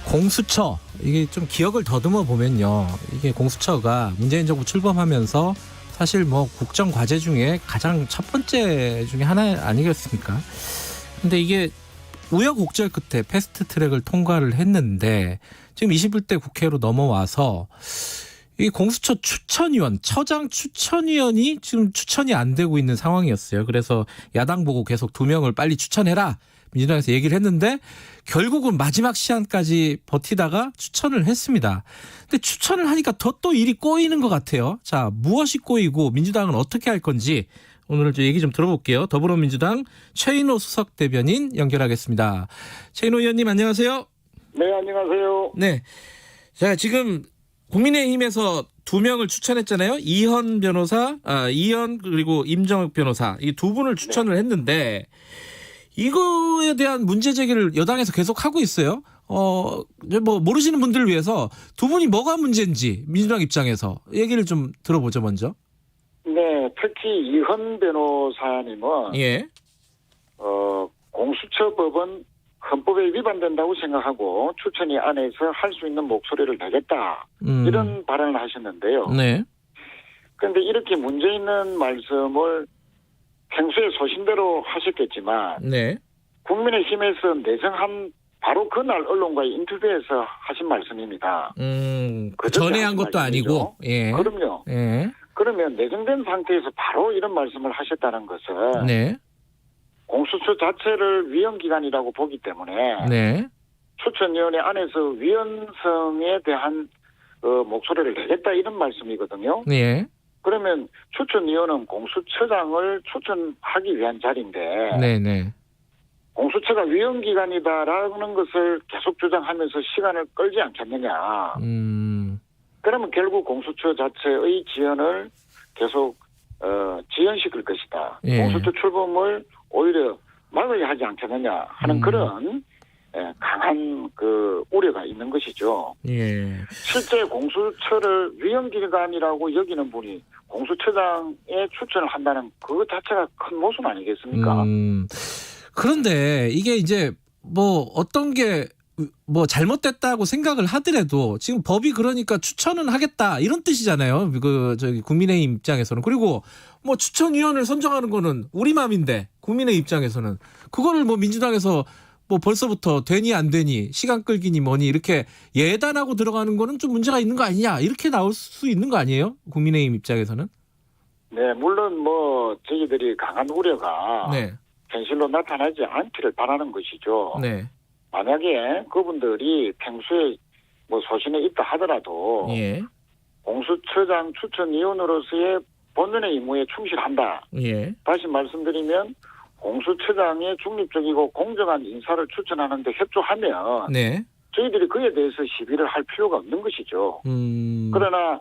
공수처, 이게 좀 기억을 더듬어 보면요, 이게 공수처가 문재인 정부 출범하면서 사실 뭐 국정 과제 중에 가장 첫 번째 중에 하나 아니겠습니까? 근데 이게 우여곡절 끝에 패스트 트랙을 통과를 했는데 지금 21대 국회로 넘어와서 이 공수처 추천위원, 처장 추천위원이 지금 추천이 안 되고 있는 상황이었어요. 그래서 야당 보고 계속 2명을 빨리 추천해라 민주당에서 얘기를 했는데 결국은 마지막 시한까지 버티다가 추천을 했습니다. 근데 추천을 하니까 더 또 일이 꼬이는 것 같아요. 자, 무엇이 꼬이고 민주당은 어떻게 할 건지 오늘 얘기 좀 들어볼게요. 더불어민주당 최인호 수석 대변인 연결하겠습니다. 최인호 의원님 안녕하세요. 네, 안녕하세요. 네, 자, 지금 국민의힘에서 2명을 추천했잖아요. 이현 변호사, 이현 그리고 임정혁 변호사, 이 두 분을 추천을 했는데 이거에 대한 문제 제기를 여당에서 계속 하고 있어요. 뭐 모르시는 분들을 위해서 두 분이 뭐가 문제인지 민주당 입장에서 얘기를 좀 들어보죠 먼저. 네, 특히 이현 변호사님은 예, 공수처법은 헌법에 위반된다고 생각하고 추천위 안에서 할 수 있는 목소리를 내겠다 이런 발언을 하셨는데요. 네. 그런데 이렇게 문제 있는 말씀을 평소에 소신대로 하셨겠지만 네. 국민의힘에서 내정한 바로 그날 언론과의 인터뷰에서 하신 말씀입니다. 전에 한 것도 아니고. 예. 그럼요. 예. 그러면 내정된 상태에서 바로 이런 말씀을 하셨다는 것은 네. 공수처 자체를 위헌기관이라고 보기 때문에 네. 추천위원회 안에서 위헌성에 대한 목소리를 내겠다 이런 말씀이거든요. 네. 그러면 추천위원은 공수처장을 추천하기 위한 자리인데 네. 공수처가 위헌기관이다라는 것을 계속 주장하면서 시간을 끌지 않겠느냐. 그러면 결국 공수처 자체의 지연을 계속 지연시킬 것이다. 예. 공수처 출범을 오히려 막아야 하지 않겠느냐 하는 그런 강한 그 우려가 있는 것이죠. 예. 실제 공수처를 위헌기관이라고 여기는 분이 공수처장에 추천을 한다는 그 자체가 큰 모순 아니겠습니까? 그런데 이게 이제 뭐 어떤 게 뭐 잘못됐다고 생각을 하더라도 지금 법이 그러니까 추천은 하겠다 이런 뜻이잖아요. 저기 국민의힘 입장에서는. 그리고 뭐 추천위원을 선정하는 거는 우리 맘인데 국민의힘 입장에서는 그거를 뭐 민주당에서 뭐 벌써부터 되니 안 되니 시간 끌기니 뭐니 이렇게 예단하고 들어가는 거는 좀 문제가 있는 거 아니냐 이렇게 나올 수 있는 거 아니에요? 국민의힘 입장에서는. 네, 물론 뭐 저희들이 강한 우려가 네. 현실로 나타나지 않기를 바라는 것이죠. 네. 만약에 그분들이 평소에 뭐 소신에 있다 하더라도 예. 공수처장 추천위원으로서의 본연의 임무에 충실한다. 예. 다시 말씀드리면 공수처장의 중립적이고 공정한 인사를 추천하는데 협조하면 네. 저희들이 그에 대해서 시비를 할 필요가 없는 것이죠. 그러나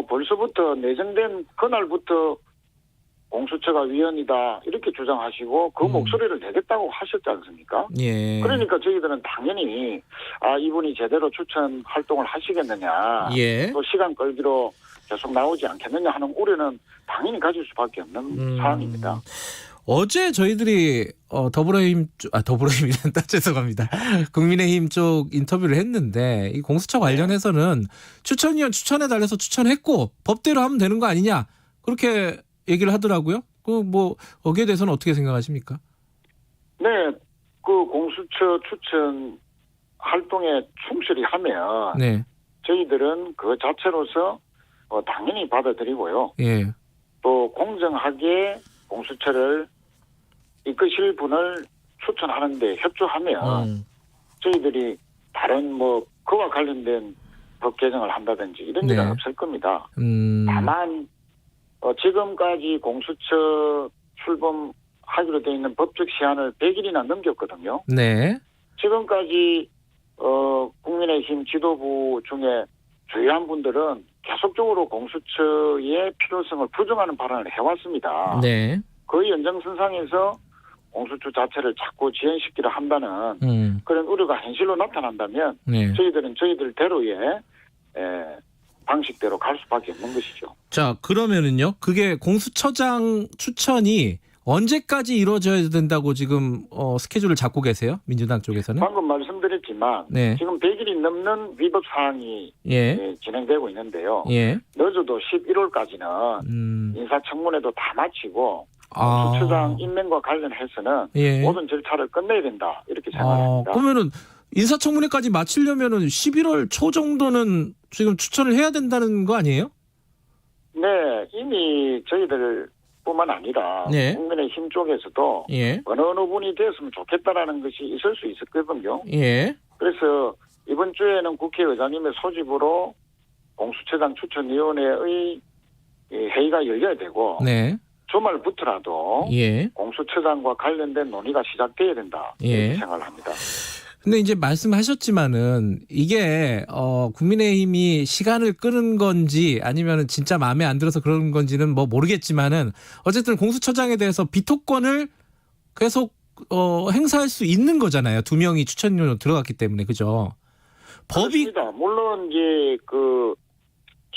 벌써부터 내정된 그날부터 공수처가 위헌이다 이렇게 주장하시고 그 목소리를 내겠다고 하셨지 않습니까? 예. 그러니까 저희들은 당연히 이분이 제대로 추천 활동을 하시겠느냐, 예. 또 시간 끌기로 계속 나오지 않겠느냐 하는 우려는 당연히 가질 수밖에 없는 상황입니다. 어제 저희들이 더불어힘이란 죄송합니다. 국민의힘 쪽 인터뷰를 했는데 이 공수처 관련해서는 추천위원 추천에 달려서 추천했고 법대로 하면 되는 거 아니냐 그렇게 얘기를 하더라고요. 거기에 대해서는 어떻게 생각하십니까? 네, 그 공수처 추천 활동에 충실히 하면 네. 저희들은 그 자체로서 당연히 받아들이고요. 예. 또 공정하게 공수처를 이끄실 분을 추천하는데 협조하면 저희들이 다른 그와 관련된 법 개정을 한다든지 이런 네. 일은 없을 겁니다. 다만 지금까지 공수처 출범하기로 되어 있는 법적 시한을 100일이나 넘겼거든요. 네. 지금까지 국민의힘 지도부 중에 주요한 분들은 계속적으로 공수처의 필요성을 부정하는 발언을 해왔습니다. 네. 그 연장선상에서 공수처 자체를 자꾸 지연시키려 한다는 그런 우려가 현실로 나타난다면 네. 저희들은 저희들대로의 방식대로 갈 수밖에 없는 것이죠. 자, 그러면은요. 그게 공수처장 추천이 언제까지 이루어져야 된다고 지금 스케줄을 잡고 계세요? 민주당 쪽에서는? 방금 말씀드렸지만 네. 지금 100일이 넘는 위법 사항이 예. 진행되고 있는데요. 예. 늦어도 11월까지는 인사청문회도 다 마치고 공수처장 임명과 관련해서는 예. 모든 절차를 끝내야 된다 이렇게 생각합니다. 그러면은 인사청문회까지 마치려면은 11월 초 정도는 지금 추천을 해야 된다는 거 아니에요? 네, 이미 저희들 뿐만 아니라 네. 국민의힘 쪽에서도 예. 어느 분이 되었으면 좋겠다라는 것이 있을 수 있었거든요. 예. 그래서 이번 주에는 국회의장님의 소집으로 공수처장 추천위원회의 회의가 열려야 되고 네. 주말부터라도 예. 공수처장과 관련된 논의가 시작돼야 된다 예. 이렇게 생각을 합니다. 근데 이제 말씀하셨지만은 이게 국민의힘이 시간을 끄는 건지 아니면은 진짜 마음에 안 들어서 그런 건지는 모르겠지만은 어쨌든 공수처장에 대해서 비토권을 계속 행사할 수 있는 거잖아요. 2명이 추천위원으로 들어갔기 때문에 그죠? 그렇습니다. 물론 이제 그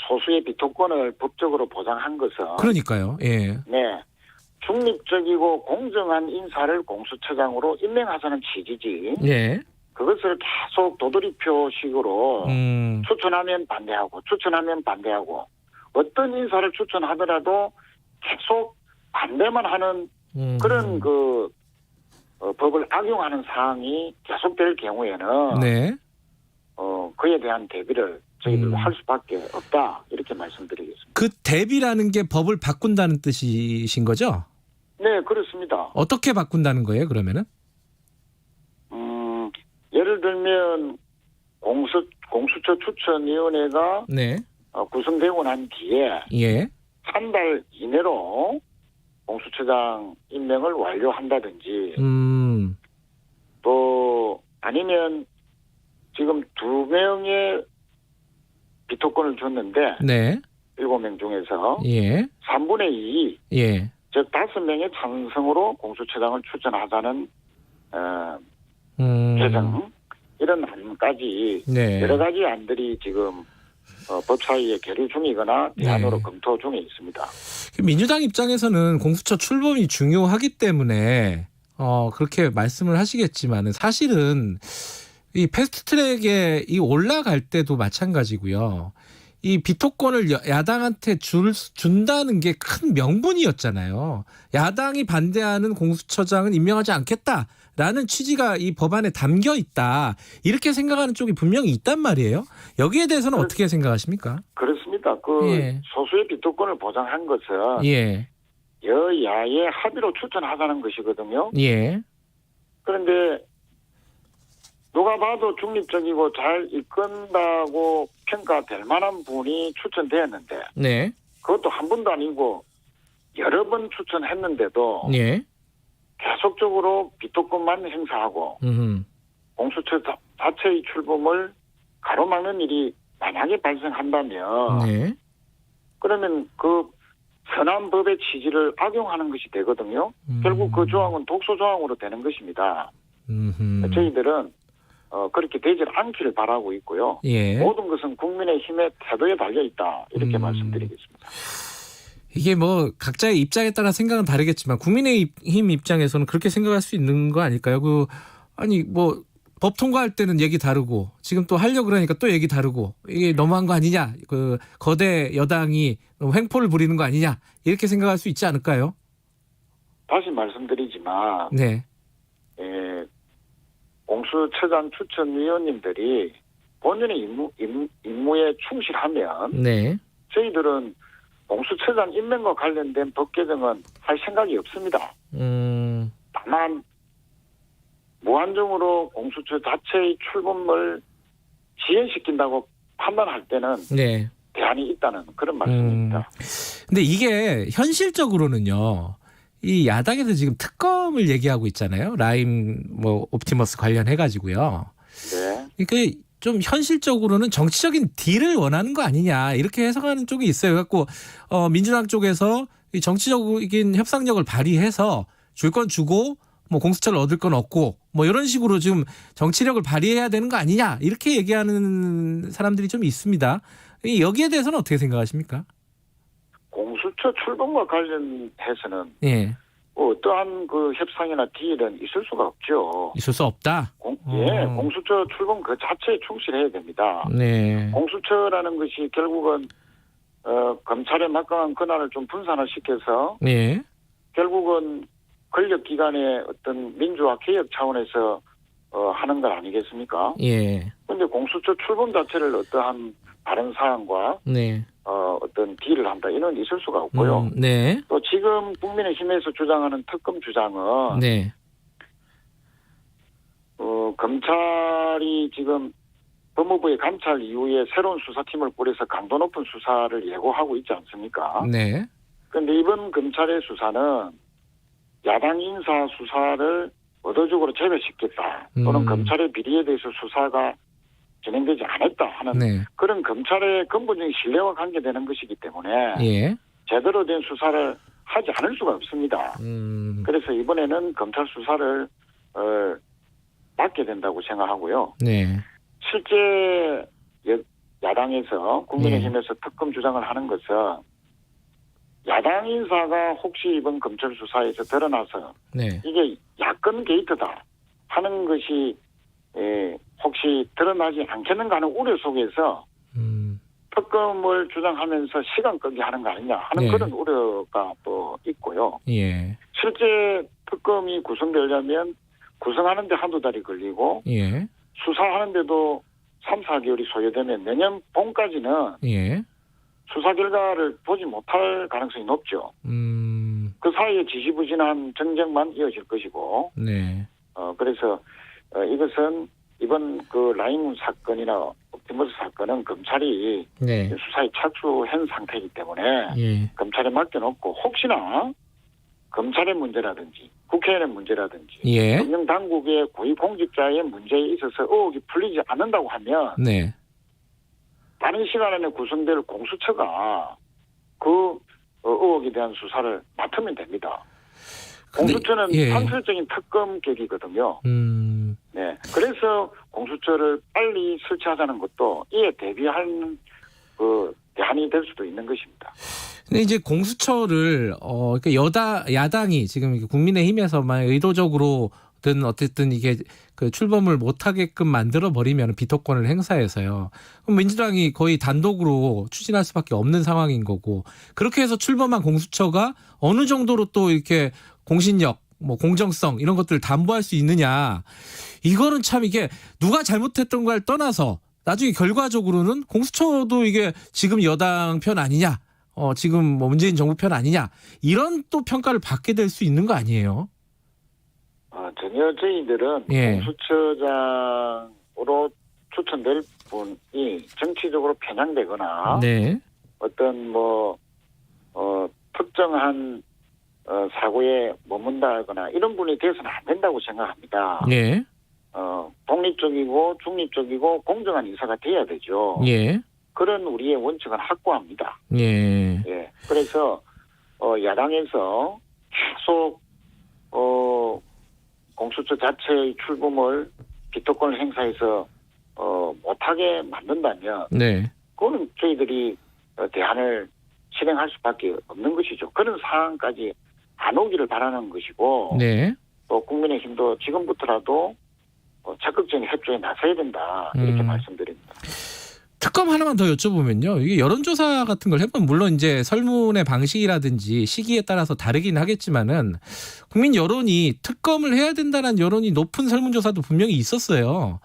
소수의 비토권을 법적으로 보장한 것은 그러니까요. 예. 네. 중립적이고 공정한 인사를 공수처장으로 임명하자는 취지지. 예. 그것을 계속 도돌이표식으로 추천하면 반대하고 추천하면 반대하고 어떤 인사를 추천하더라도 계속 반대만 하는 그런 법을 악용하는 사항이 계속될 경우에는 네. 그에 대한 대비를 저희들 할 수밖에 없다 이렇게 말씀드리겠습니다. 그 대비라는 게 법을 바꾼다는 뜻이신 거죠? 네, 그렇습니다. 어떻게 바꾼다는 거예요, 그러면은? 예를 들면 공수처 추천위원회가 네. 구성되고 난 뒤에 예. 한 달 이내로 공수처장 임명을 완료한다든지 또 아니면 지금 2명의 비토권을 줬는데 네. 7명 중에서 예. 3분의 2, 예. 즉 5명의 찬성으로 공수처장을 추천하자는 개정 이런 안까지 네. 여러 가지 안들이 지금 법사위에 계류 중이거나 대안으로 검토 중에 있습니다. 민주당 입장에서는 공수처 출범이 중요하기 때문에 그렇게 말씀을 하시겠지만은 사실은 이 패스트트랙에 올라갈 때도 마찬가지고요. 이 비토권을 야당한테 준다는 게 큰 명분이었잖아요. 야당이 반대하는 공수처장은 임명하지 않겠다라는 취지가 이 법안에 담겨 있다. 이렇게 생각하는 쪽이 분명히 있단 말이에요. 여기에 대해서는 어떻게 생각하십니까? 그렇습니다. 예. 소수의 비토권을 보장한 것은 예. 여야의 합의로 추천하자는 것이거든요. 예. 그런데 누가 봐도 중립적이고 잘 이끈다고 평가될 만한 분이 추천되었는데 네. 그것도 한 번도 아니고 여러 번 추천했는데도 예. 계속적으로 비토권만 행사하고 공수처 자체의 출범을 가로막는 일이 만약에 발생한다면 네. 그러면 그 선한 법의 취지를 악용하는 것이 되거든요. 결국 그 조항은 독소 조항으로 되는 것입니다. 저희들은 그렇게 되지 않기를 바라고 있고요. 예. 모든 것은 국민의 힘의 태도에 달려 있다. 이렇게 말씀드리겠습니다. 이게 뭐 각자의 입장에 따라 생각은 다르겠지만 국민의힘 입장에서는 그렇게 생각할 수 있는 거 아닐까요? 아니 뭐 법 통과할 때는 얘기 다르고 지금 또 하려고 그러니까 또 얘기 다르고 이게 너무한 거 아니냐? 그 거대 여당이 너무 횡포를 부리는 거 아니냐? 이렇게 생각할 수 있지 않을까요? 다시 말씀드리지만 네. 공수처장 추천위원님들이 본인의 임무에 충실하면 네. 저희들은 공수처장 임명과 관련된 법 개정은 할 생각이 없습니다. 다만 무한정으로 공수처 자체의 출범을 지연시킨다고 판단할 때는 네. 대안이 있다는 그런 말씀입니다. 근데 이게 현실적으로는요. 이 야당에서 지금 특검을 얘기하고 있잖아요. 라임 뭐 옵티머스 관련해 가지고요. 네. 이게 좀 현실적으로는 정치적인 딜을 원하는 거 아니냐 이렇게 해석하는 쪽이 있어요. 그래갖고 민주당 쪽에서 이 정치적인 협상력을 발휘해서 줄 건 주고 뭐 공수처를 얻을 건 얻고 뭐 이런 식으로 지금 정치력을 발휘해야 되는 거 아니냐 이렇게 얘기하는 사람들이 좀 있습니다. 여기에 대해서는 어떻게 생각하십니까? 공수처 출범과 관련해서는 예. 어떠한 그 협상이나 딜은 있을 수가 없죠. 있을 수 없다. 공수처 출범 그 자체에 충실해야 됩니다. 네. 공수처라는 것이 결국은 검찰의 막강한 권한을 좀 분산을 시켜서 예. 결국은 권력기관의 어떤 민주화 개혁 차원에서 하는 것 아니겠습니까? 예. 그런데 공수처 출범 자체를 어떠한 다른 사안과 네. 어떤 딜을 한다 이런 있을 수가 없고요. 네. 또 지금 국민의힘에서 주장하는 특검 주장은 네. 검찰이 지금 법무부의 감찰 이후에 새로운 수사팀을 꾸려서 강도 높은 수사를 예고하고 있지 않습니까? 네. 그런데 이번 검찰의 수사는 야당 인사 수사를 의도적으로 제외시켰다. 또는 검찰의 비리에 대해서 수사가 진행되지 않았다 하는 네. 그런 검찰의 근본적인 신뢰와 관계되는 것이기 때문에 예. 제대로 된 수사를 하지 않을 수가 없습니다. 그래서 이번에는 검찰 수사를 맡게 된다고 생각하고요. 네. 실제 야당에서 국민의힘에서 특검 주장을 하는 것은 야당 인사가 혹시 이번 검찰 수사에서 드러나서 네. 이게 야권 게이트다 하는 것이 혹시 드러나지 않겠는가 하는 우려 속에서 특검을 주장하면서 시간 끌기 하는 거 아니냐 하는 네. 그런 우려가 또 있고요. 예. 실제 특검이 구성되려면 구성하는데 한두 달이 걸리고 예. 수사하는데도 3, 4개월이 소요되면 내년 봄까지는 예. 수사 결과를 보지 못할 가능성이 높죠. 그 사이에 지지부진한 정쟁만 이어질 것이고, 네. 그래서 이것은 이번 그 라임 사건이나 옵티머스 사건은 검찰이 네. 수사에 착수한 상태이기 때문에 예. 검찰에 맡겨놓고 혹시나 검찰의 문제라든지 국회의원의 문제라든지 예. 금융당국의 고위공직자의 문제에 있어서 의혹이 풀리지 않는다고 하면 네. 빠른 시간 안에 구성될 공수처가 그 의혹에 대한 수사를 맡으면 됩니다. 공수처는 예. 상설적인 특검격이거든요. 네, 그래서 공수처를 빨리 설치하자는 것도 이에 대비하는 그 대안이 될 수도 있는 것입니다. 근데 이제 공수처를 그러니까 야당이 지금 국민의힘에서만 의도적으로든 어쨌든 이게 그 출범을 못하게끔 만들어 버리면 비토권을 행사해서요. 그럼 민주당이 거의 단독으로 추진할 수밖에 없는 상황인 거고 그렇게 해서 출범한 공수처가 어느 정도로 또 이렇게 공신력, 뭐 공정성 이런 것들을 담보할 수 있느냐. 이거는 참 이게 누가 잘못했던 걸 떠나서 나중에 결과적으로는 공수처도 이게 지금 여당 편 아니냐. 지금 뭐 문재인 정부 편 아니냐. 이런 또 평가를 받게 될 수 있는 거 아니에요? 전혀 저희들은 예. 공수처장으로 추천될 분이 정치적으로 편향되거나 네. 어떤 특정한 사고에 머문다거나 이런 분이 돼서는 안 된다고 생각합니다. 예. 독립적이고 중립적이고 공정한 인사가 돼야 되죠. 예. 그런 우리의 원칙은 확고합니다. 예. 예. 그래서 야당에서 계속 공수처 자체의 출범을 기토권을 행사해서 못하게 만든다면 네. 그거는 저희들이 대안을 실행할 수밖에 없는 것이죠. 그런 상황까지 안 오기를 바라는 것이고 네. 또 국민의힘도 지금부터라도 적극적인 협조에 나서야 된다 이렇게 말씀드립니다. 특검 하나만 더 여쭤보면요. 이게 여론조사 같은 걸 해보면 물론 이제 설문의 방식이라든지 시기에 따라서 다르긴 하겠지만은 국민 여론이 특검을 해야 된다는 여론이 높은 설문조사도 분명히 있었어요.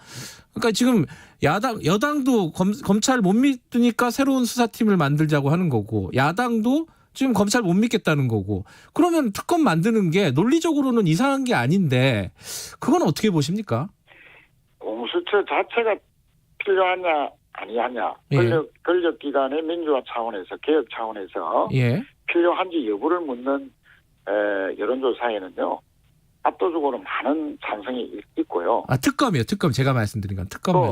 그러니까 지금 여당도 검찰 못 믿으니까 새로운 수사팀을 만들자고 하는 거고 야당도 지금 검찰 못 믿겠다는 거고 그러면 특검 만드는 게 논리적으로는 이상한 게 아닌데 그건 어떻게 보십니까? 공수처 자체가 필요하냐 아니하냐 권력기관의 민주화 차원에서 개혁 차원에서 예. 필요한지 여부를 묻는 여론조사에는요 압도적으로 많은 찬성이 있고요. 특검이요. 특검 제가 말씀드린 건 특검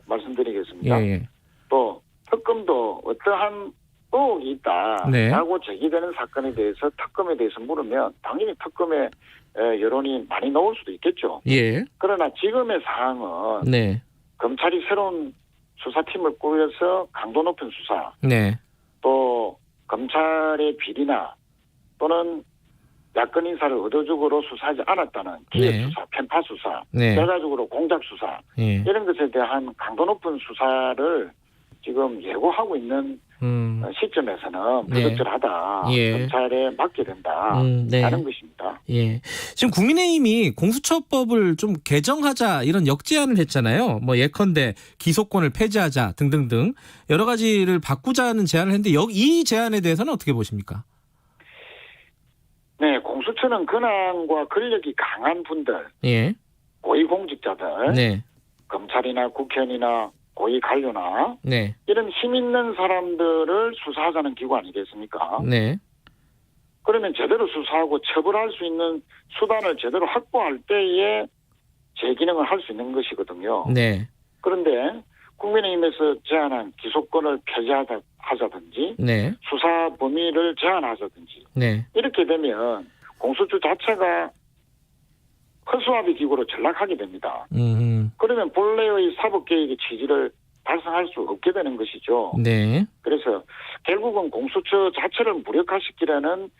말씀드리겠습니다. 예. 또 특검도 어떠한 의혹이 있다라고 네. 제기되는 사건에 대해서 특검에 대해서 물으면 당연히 특검에 여론이 많이 나올 수도 있겠죠. 예. 그러나 지금의 상황은 네. 검찰이 새로운 수사팀을 꾸려서 강도 높은 수사 네. 또 검찰의 비리나 또는 야권 인사를 의도적으로 수사하지 않았다는 기획 네. 수사, 편파 수사, 네. 결과적으로 공작 수사 예. 이런 것에 대한 강도 높은 수사를 지금 예고하고 있는 시점에서는 네. 부적절하다. 예. 검찰에 맡게 된다. 네. 하는 것입니다. 예. 지금 국민의힘이 공수처법을 좀 개정하자 이런 역제안을 했잖아요. 뭐 예컨대 기소권을 폐지하자 등등등 여러 가지를 바꾸자는 제안을 했는데 이 제안에 대해서는 어떻게 보십니까? 네, 공수처는 권한과 권력이 강한 분들, 예. 고위공직자들, 네. 검찰이나 국회의원이나 고위 관료나 네. 이런 힘 있는 사람들을 수사하자는 기구 아니겠습니까? 네. 그러면 제대로 수사하고 처벌할 수 있는 수단을 제대로 확보할 때에 제 기능을 할 수 있는 것이거든요. 네. 그런데 국민의힘에서 제안한 기소권을 폐지하자든지 네. 수사 범위를 제한하자든지 네. 이렇게 되면 공수처 자체가 허수아비 기구로 전락하게 됩니다. 그러면 본래의 사법개혁의 취지를 달성할 수 없게 되는 것이죠. 네. 그래서 결국은 공수처 자체를 무력화시키려는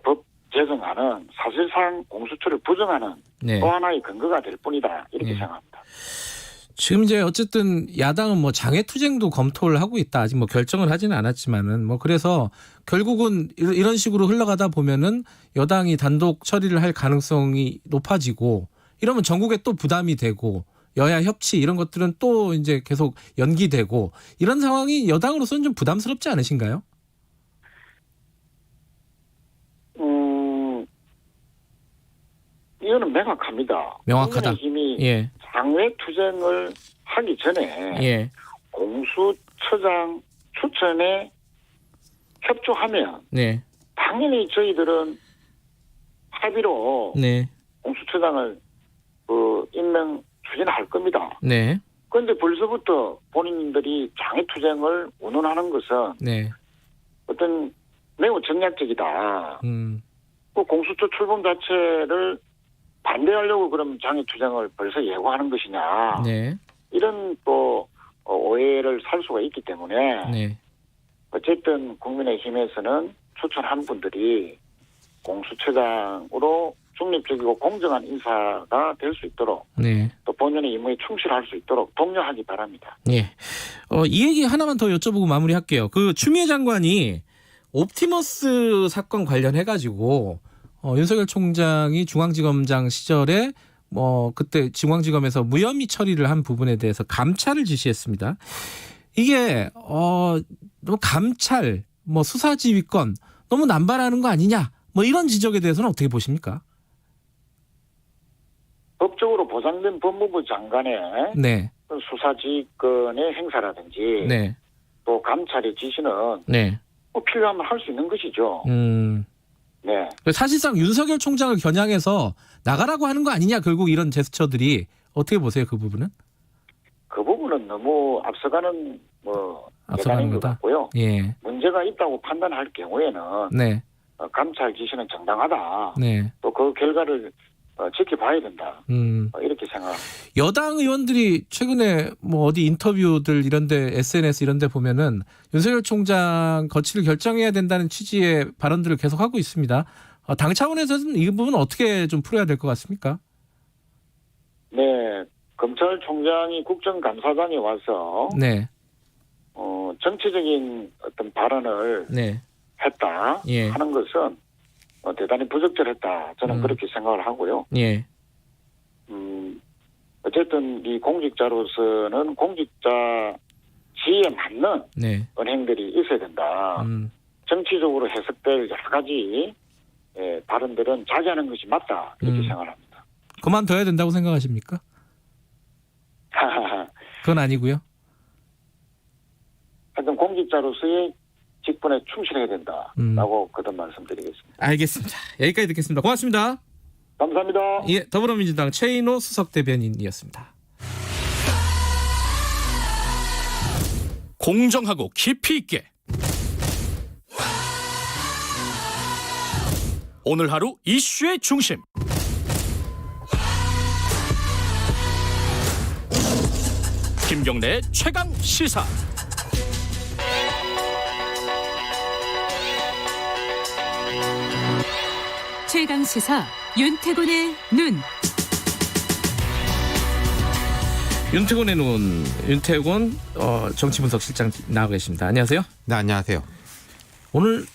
법 제정안은 사실상 공수처를 부정하는 네. 또 하나의 근거가 될 뿐이다. 이렇게 생각합니다. 지금 이제 어쨌든 야당은 뭐 장외투쟁도 검토를 하고 있다. 아직 뭐 결정을 하지는 않았지만은 뭐 그래서 결국은 이런 식으로 흘러가다 보면은 여당이 단독 처리를 할 가능성이 높아지고 이러면 전국에 또 부담이 되고 여야 협치 이런 것들은 또 이제 계속 연기되고 이런 상황이 여당으로서는 좀 부담스럽지 않으신가요? 이거는 명확합니다. 명확하다. 국민의힘이 예. 장외투쟁을 하기 전에 예. 공수처장 추천에 협조하면 네. 당연히 저희들은 합의로 네. 공수처장을 임명 추진할 겁니다. 네. 그런데 벌써부터 본인들이 장외투쟁을 운운하는 것은 네. 어떤 매우 전략적이다. 그 공수처 출범 자체를 반대하려고 그럼 장외투쟁을 벌써 예고하는 것이냐. 네. 이런 또 오해를 살 수가 있기 때문에 네. 어쨌든 국민의힘에서는 추천한 분들이 공수처장으로 중립적이고 공정한 인사가 될 수 있도록 네. 또 본연의 임무에 충실할 수 있도록 독려하기 바랍니다. 예. 이 얘기 하나만 더 여쭤보고 마무리할게요. 그 추미애 장관이 옵티머스 사건 관련해가지고 윤석열 총장이 중앙지검장 시절에 그때 중앙지검에서 무혐의 처리를 한 부분에 대해서 감찰을 지시했습니다. 이게 너무 감찰, 수사지휘권 너무 남발하는 거 아니냐? 이런 지적에 대해서는 어떻게 보십니까? 법적으로 보장된 법무부 장관의 네. 수사지휘권의 행사라든지 또 감찰의 지시는 네. 필요하면 할 수 있는 것이죠. 네. 사실상 윤석열 총장을 겨냥해서 나가라고 하는 거 아니냐, 결국 이런 제스처들이. 어떻게 보세요, 그 부분은? 그 부분은 너무 앞서가는 앞서가는 것 거다. 같고요. 예. 문제가 있다고 판단할 경우에는 네. 감찰 지시는 정당하다. 네. 또 그 결과를 지켜봐야 된다. 이렇게 생각합니다. 여당 의원들이 최근에 뭐 어디 인터뷰들 이런데 SNS 이런데 보면은 윤석열 총장 거취를 결정해야 된다는 취지의 발언들을 계속하고 있습니다. 당 차원에서는 이 부분 어떻게 좀 풀어야 될 것 같습니까? 네, 검찰총장이 국정감사장에 와서 네. 정치적인 어떤 발언을 네. 했다 예. 하는 것은 대단히 부적절했다. 저는 그렇게 생각을 하고요. 예. 어쨌든 이 공직자로서는 공직자 지위에 맞는 네. 언행들이 있어야 된다. 정치적으로 해석될 여러 가지 발언들은 자제하는 것이 맞다. 이렇게 생각을 합니다. 그만둬야 된다고 생각하십니까? 그건 아니고요. 하여튼 공직자로서의 직분에 충실해야 된다라고 거듭 말씀드리겠습니다. 알겠습니다. 여기까지 듣겠습니다. 고맙습니다. 감사합니다. 예, 더불어민주당 최인호 수석 대변인이었습니다. 공정하고 깊이 있게 오늘 하루 이슈의 중심 김경래 최강 시사. 최강 시사 윤태곤의 눈. 윤태곤의 눈, 윤태곤 정치분석실장 나와 계십니다. 안녕하세요. 네, 안녕하세요. 오늘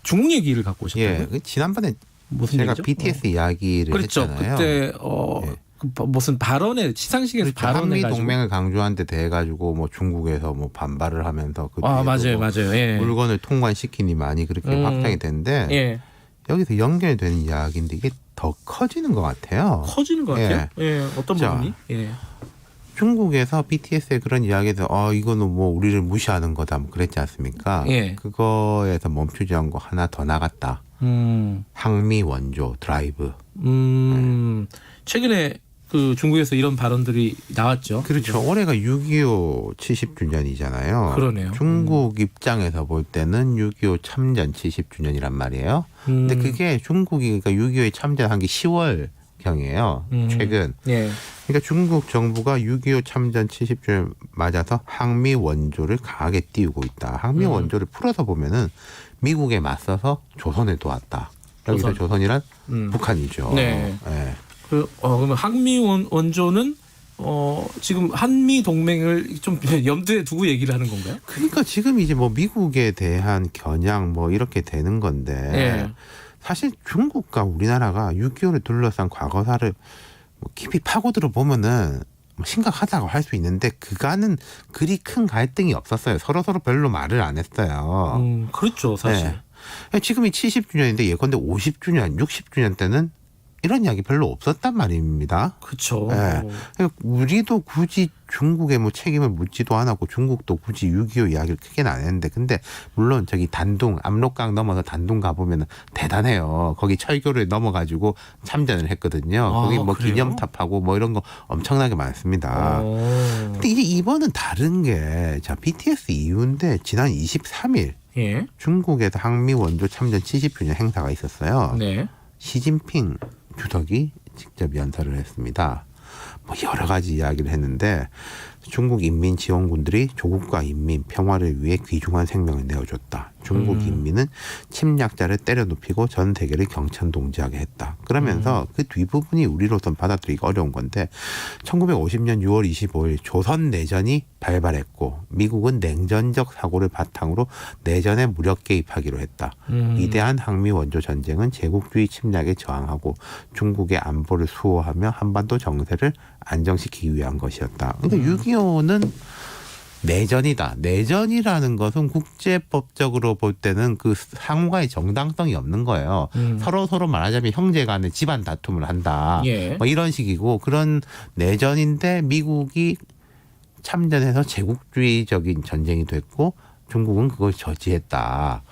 중국 얘기를 갖고 오셨다고요? 예, 지난번에 무슨 제가 얘기죠? BTS 이야기를 그렇죠. 했잖아요. 그때 무슨 발언에 시상식에서 그렇죠. 발언해 한미 가지고 동맹을 강조한 데 대해 가지고 뭐 중국에서 뭐 반발을 하면서 그 맞아요. 예. 물건을 통관시키니 많이 그렇게 확장이 됐는데 예. 여기서 연결되는 이야기인데 이게 더 커지는 것 같아요. 커지는 것 같아요? 예. 어떤 부분이? 예. 중국에서 BTS의 그런 이야기에서 이거는 뭐 우리를 무시하는 거다 뭐 그랬지 않습니까? 예. 그거에서 멈추지 않고 하나 더 나갔다. 항미 원조 드라이브. 최근에 그 중국에서 이런 발언들이 나왔죠. 그렇죠. 올해가 6.25 70주년이잖아요. 그러네요. 중국 입장에서 볼 때는 6.25 참전 70주년이란 말이에요. 근데 그게 중국이 그러니까 6.25에 참전한 게 10월 경이에요. 최근. 예. 그러니까 중국 정부가 6.25 참전 70주년 맞아서 항미 원조를 강하게 띄우고 있다. 항미 원조를 풀어서 보면은 미국에 맞서서 조선에 도왔다. 여기서 조선이란 북한이죠. 네. 네. 그러면 항미 원조는 지금 한미 동맹을 좀 염두에 두고 얘기를 하는 건가요? 그러니까 지금 이제 뭐 미국에 대한 겨냥 뭐 이렇게 되는 건데 예. 사실 중국과 우리나라가 6.25를 둘러싼 과거사를 뭐 깊이 파고들어 보면은 뭐 심각하다고 할 수 있는데 그간은 그리 큰 갈등이 없었어요. 서로 별로 말을 안 했어요. 그렇죠, 사실. 네. 지금이 70주년인데 예컨대 50주년, 60주년 때는 이런 이야기 별로 없었단 말입니다. 그렇죠. 네. 우리도 굳이 중국에 뭐 책임을 묻지도 않았고 중국도 굳이 6.25 이야기를 크게는 안 했는데 근데 물론 저기 단둥 압록강 넘어서 단둥 가보면 대단해요. 거기 철교를 넘어가지고 참전을 했거든요. 거기 뭐 그래요? 기념탑하고 뭐 이런 거 엄청나게 많습니다. 근데 이제 이번은 다른 게 BTS 이후인데 지난 23일 예. 중국에서 항미 원조 참전 70주년 행사가 있었어요. 네. 시진핑 주석이 직접 연설을 했습니다. 뭐 여러 가지 이야기를 했는데 중국 인민지원군들이 조국과 인민 평화를 위해 귀중한 생명을 내어줬다. 중국 인민은 침략자를 때려눕히고 전 세계를 경천동지하게 했다. 그러면서 그 뒷부분이 우리로선 받아들이기 어려운 건데 1950년 6월 25일 조선 내전이 발발했고 미국은 냉전적 사고를 바탕으로 내전에 무력 개입하기로 했다. 위대한 항미 원조 전쟁은 제국주의 침략에 저항하고 중국의 안보를 수호하며 한반도 정세를 안정시키기 위한 것이었다. 그러니까 6.25는 내전이다. 내전이라는 것은 국제법적으로 볼 때는 그 상호간의 정당성이 없는 거예요. 서로 말하자면 형제 간의 집안 다툼을 한다. 예. 뭐 이런 식이고 그런 내전인데 미국이 참전해서 제국주의적인 전쟁이 됐고 중국은 그걸 저지했다.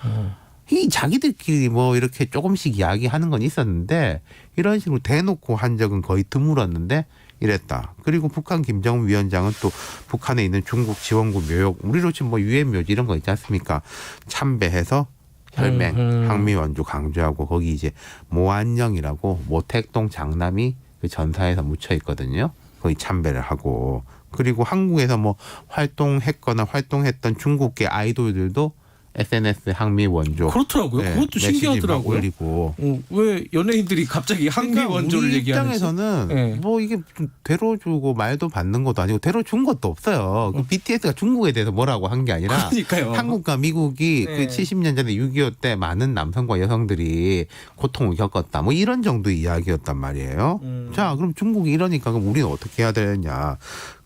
이 자기들끼리 뭐 이렇게 조금씩 이야기하는 건 있었는데 이런 식으로 대놓고 한 적은 거의 드물었는데 이랬다. 그리고 북한 김정은 위원장은 또 북한에 있는 중국 지원군 묘역, 우리로 치면 뭐 유엔 묘지 이런 거 있지 않습니까? 참배해서 혈맹, 항미 원조 강조하고 거기 이제 모안령이라고 모택동 장남이 그 전사에서 묻혀 있거든요. 거기 참배를 하고 그리고 한국에서 뭐 활동했거나 활동했던 중국계 아이돌들도 SNS 항미 원조 그렇더라고요. 네, 그것도 신기하더라고요. 올리고 왜 연예인들이 갑자기 항미 그러니까 원조를 우리 얘기하는지. 입장에서는 네. 뭐 이게 대로주고 말도 받는 것도 아니고 대로준 것도 없어요. 그 BTS가 중국에 대해서 뭐라고 한 게 아니라 그러니까요. 한국과 미국이 네. 그 70년 전에 6.25 때 많은 남성과 여성들이 고통을 겪었다. 뭐 이런 정도의 이야기였단 말이에요. 자, 그럼 중국이 이러니까 그럼 우리는 어떻게 해야 되느냐.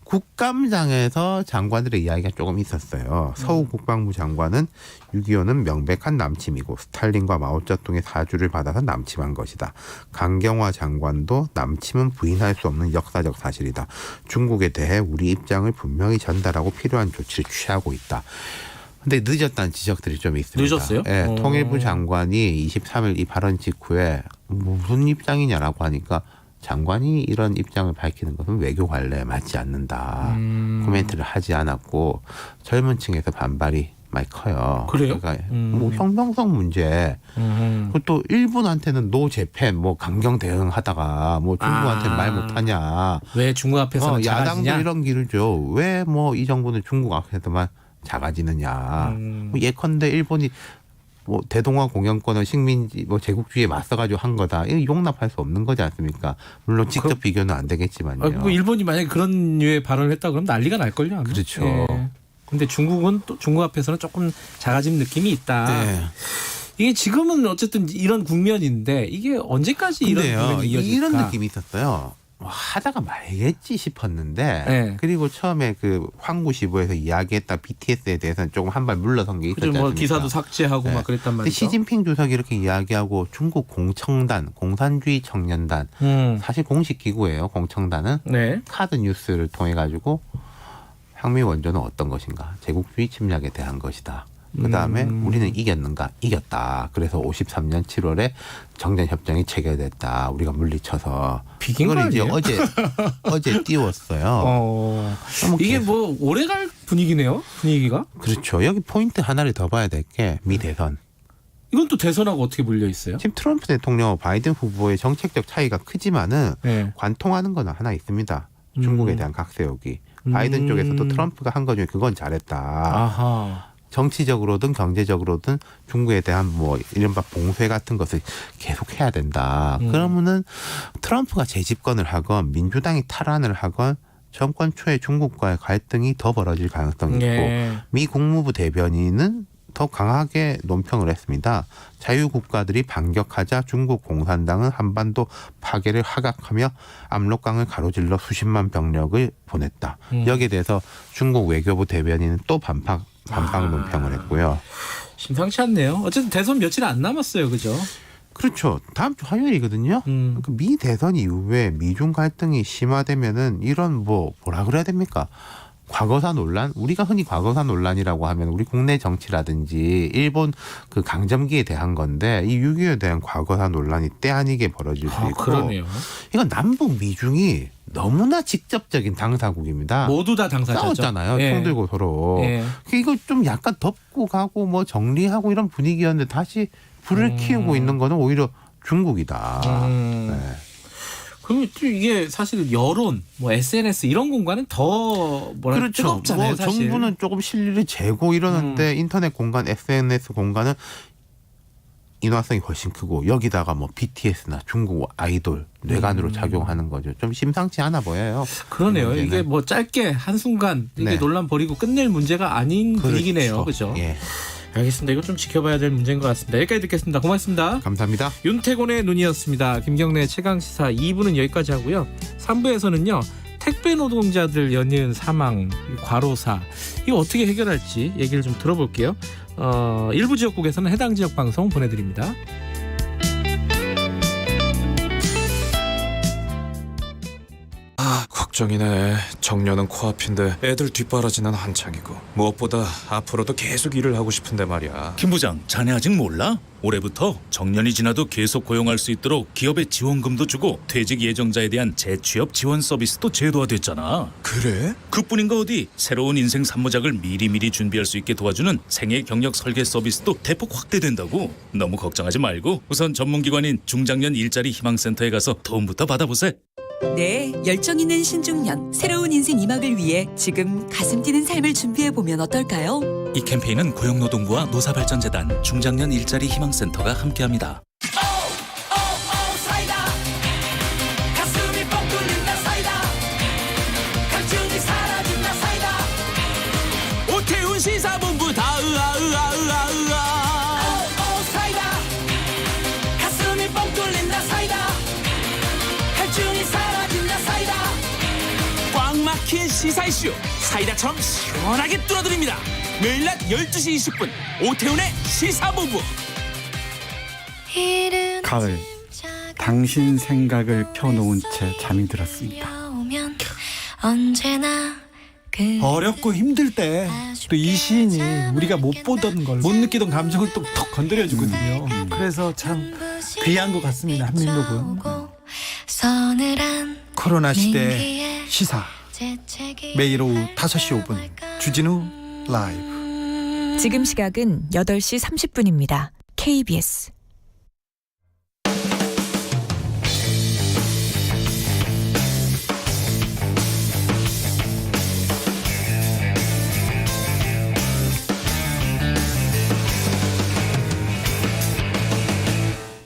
국감장에서 장관들의 이야기가 조금 있었어요. 서우 국방부 장관은 6.25는 명백한 남침이고 스탈린과 마오쩌둥의 사주를 받아서 남침한 것이다. 강경화 장관도 남침은 부인할 수 없는 역사적 사실이다. 중국에 대해 우리 입장을 분명히 전달하고 필요한 조치를 취하고 있다. 근데 늦었다는 지적들이 좀 있습니다. 늦었어요? 네, 통일부 장관이 23일 이 발언 직후에 무슨 입장이냐라고 하니까 장관이 이런 입장을 밝히는 것은 외교 관례에 맞지 않는다. 코멘트를 하지 않았고 젊은 층에서 반발이 많이 커요. 그래요? 그러니까 뭐 형평성 문제. 또 일본한테는 노 재팬 뭐 강경 대응하다가 뭐 중국한테는 말 못하냐. 왜 중국 앞에서는 야당도 작아지냐? 이런 길을 줘. 왜 뭐 이 정부는 중국 앞에서만 작아지느냐. 뭐 예컨대 일본이 뭐 대동아 공영권은 식민지 뭐 제국주의에 맞서가지고 한 거다. 이거 용납할 수 없는 거지 않습니까? 물론 직접 비교는 안 되겠지만요. 뭐 일본이 만약에 그런 류의 발언을 했다 그러면 난리가 날걸요. 아마. 그렇죠. 예. 근데 중국은 또 중국 앞에서는 조금 작아진 느낌이 있다. 네. 이게 지금은 어쨌든 이런 국면인데 이게 언제까지 이런 근데요, 국면이 이어질까? 이런 느낌이 있었어요. 하다가 말겠지 싶었는데 네. 그리고 처음에 그 황구시보에서 이야기했다 BTS에 대해서는 조금 한 발 물러선 게 있었지 그죠, 뭐 않습니까? 기사도 삭제하고 네. 막 그랬단 근데 말이죠. 시진핑 주석이 이렇게 이야기하고 중국 공청단, 공산주의 청년단 사실 공식 기구예요. 공청단은 네. 카드 뉴스를 통해 가지고 항미 원조는 어떤 것인가? 제국주의 침략에 대한 것이다. 그다음에 우리는 이겼는가? 이겼다. 그래서 53년 7월에 정전협정이 체결됐다. 우리가 물리쳐서. 비긴 거 이제 아니에요? 어제 띄웠어요. 이게 뭐 오래갈 분위기네요. 분위기가. 그렇죠. 여기 포인트 하나를 더 봐야 될 게 미 대선. 이건 또 대선하고 어떻게 물려 있어요? 지금 트럼프 대통령 바이든 후보의 정책적 차이가 크지만은 네. 관통하는 건 하나 있습니다. 중국에 대한 각세우기. 바이든 쪽에서도 트럼프가 한 거 중에 그건 잘했다. 아하. 정치적으로든 경제적으로든 중국에 대한 뭐 이른바 봉쇄 같은 것을 계속 해야 된다. 그러면은 트럼프가 재집권을 하건 민주당이 탈환을 하건 정권 초에 중국과의 갈등이 더 벌어질 가능성이 있고 미 국무부 대변인은 더 강하게 논평을 했습니다. 자유국가들이 반격하자 중국 공산당은 한반도 파괴를 하각하며 압록강을 가로질러 수십만 병력을 보냈다. 여기에 대해서 중국 외교부 대변인은 또 반박 논평을 했고요. 심상치 않네요. 어쨌든 대선 며칠 안 남았어요. 그죠? 그렇죠. 다음 주 화요일이거든요. 미 대선 이후에 미중 갈등이 심화되면은 이런 뭐라 그래야 됩니까? 과거사 논란? 우리가 흔히 과거사 논란이라고 하면 우리 국내 정치라든지 일본 그 강점기에 대한 건데 이 6.25에 대한 과거사 논란이 때 아니게 벌어질 수 있고 그러네요. 이건 남북 미중이 너무나 직접적인 당사국입니다. 모두 다 당사자죠. 싸웠잖아요. 예. 총 들고 서로. 예. 이거 좀 약간 덮고 가고 뭐 정리하고 이런 분위기였는데 다시 불을 키우고 있는 거는 오히려 중국이다. 네. 그럼 또 이게 사실 여론, 뭐 SNS 이런 공간은 더 뭐랄까 그렇죠. 뜨겁잖아요. 뭐 사실. 정부는 조금 실리를 재고 이러는데 인터넷 공간, SNS 공간은 인화성이 훨씬 크고 여기다가 뭐 BTS나 중국 아이돌 뇌관으로 작용하는 거죠. 좀 심상치 않아 보여요. 그러네요. 이게 뭐 짧게 한순간 이게 네. 논란 벌이고 끝낼 문제가 아닌 분위기네요. 그렇죠? 예. 알겠습니다. 이거 좀 지켜봐야 될 문제인 것 같습니다. 여기까지 듣겠습니다. 고맙습니다. 감사합니다. 윤태곤의 눈이었습니다. 김경래 최강시사 2부는 여기까지 하고요. 3부에서는요. 택배 노동자들 연이은 사망, 과로사 이거 어떻게 해결할지 얘기를 좀 들어볼게요. 일부 지역국에서는 해당 지역 방송 보내드립니다. 걱정이네. 정년은 코앞인데 애들 뒷바라지는 한창이고 무엇보다 앞으로도 계속 일을 하고 싶은데 말이야. 김 부장, 자네 아직 몰라? 올해부터 정년이 지나도 계속 고용할 수 있도록 기업에 지원금도 주고 퇴직 예정자에 대한 재취업 지원 서비스도 제도화됐잖아. 그래? 그뿐인가 어디? 새로운 인생 산모작을 미리미리 준비할 수 있게 도와주는 생애 경력 설계 서비스도 대폭 확대된다고. 너무 걱정하지 말고 우선 전문기관인 중장년 일자리 희망센터에 가서 도움부터 받아보세. 네, 열정 있는 신중년, 새로운 인생 2막을 위해 지금 가슴 뛰는 삶을 준비해보면 어떨까요? 이 캠페인은 고용노동부와 노사발전재단, 중장년 일자리 희망센터가 함께합니다. 사이다 가슴이 뻥 뚫린다 사이다 갈증이 사라진다 사이다 오태훈 시사본부 다 사이다 가슴이 뻥 뚫린다 사이다 갈증이 사라진다 사이다 꽉 막힌 시사 이슈 사이다처럼 시원하게 뚫어드립니다. 매일 낮 12시 20분 오태훈의 시사본부. 가을, 당신 생각을 펴놓은 채 잠이 들었습니다. 어렵고 힘들 때 또 이 시인이 우리가 못 보던 걸, 못 느끼던 감정을 또 톡 건드려주거든요. 그래서 참 귀한 것 같습니다. 한민록은. 코로나 시대 시사 매일 오후 5시 5분 주진우 라이브. 지금 시각은 8시 30분입니다. KBS.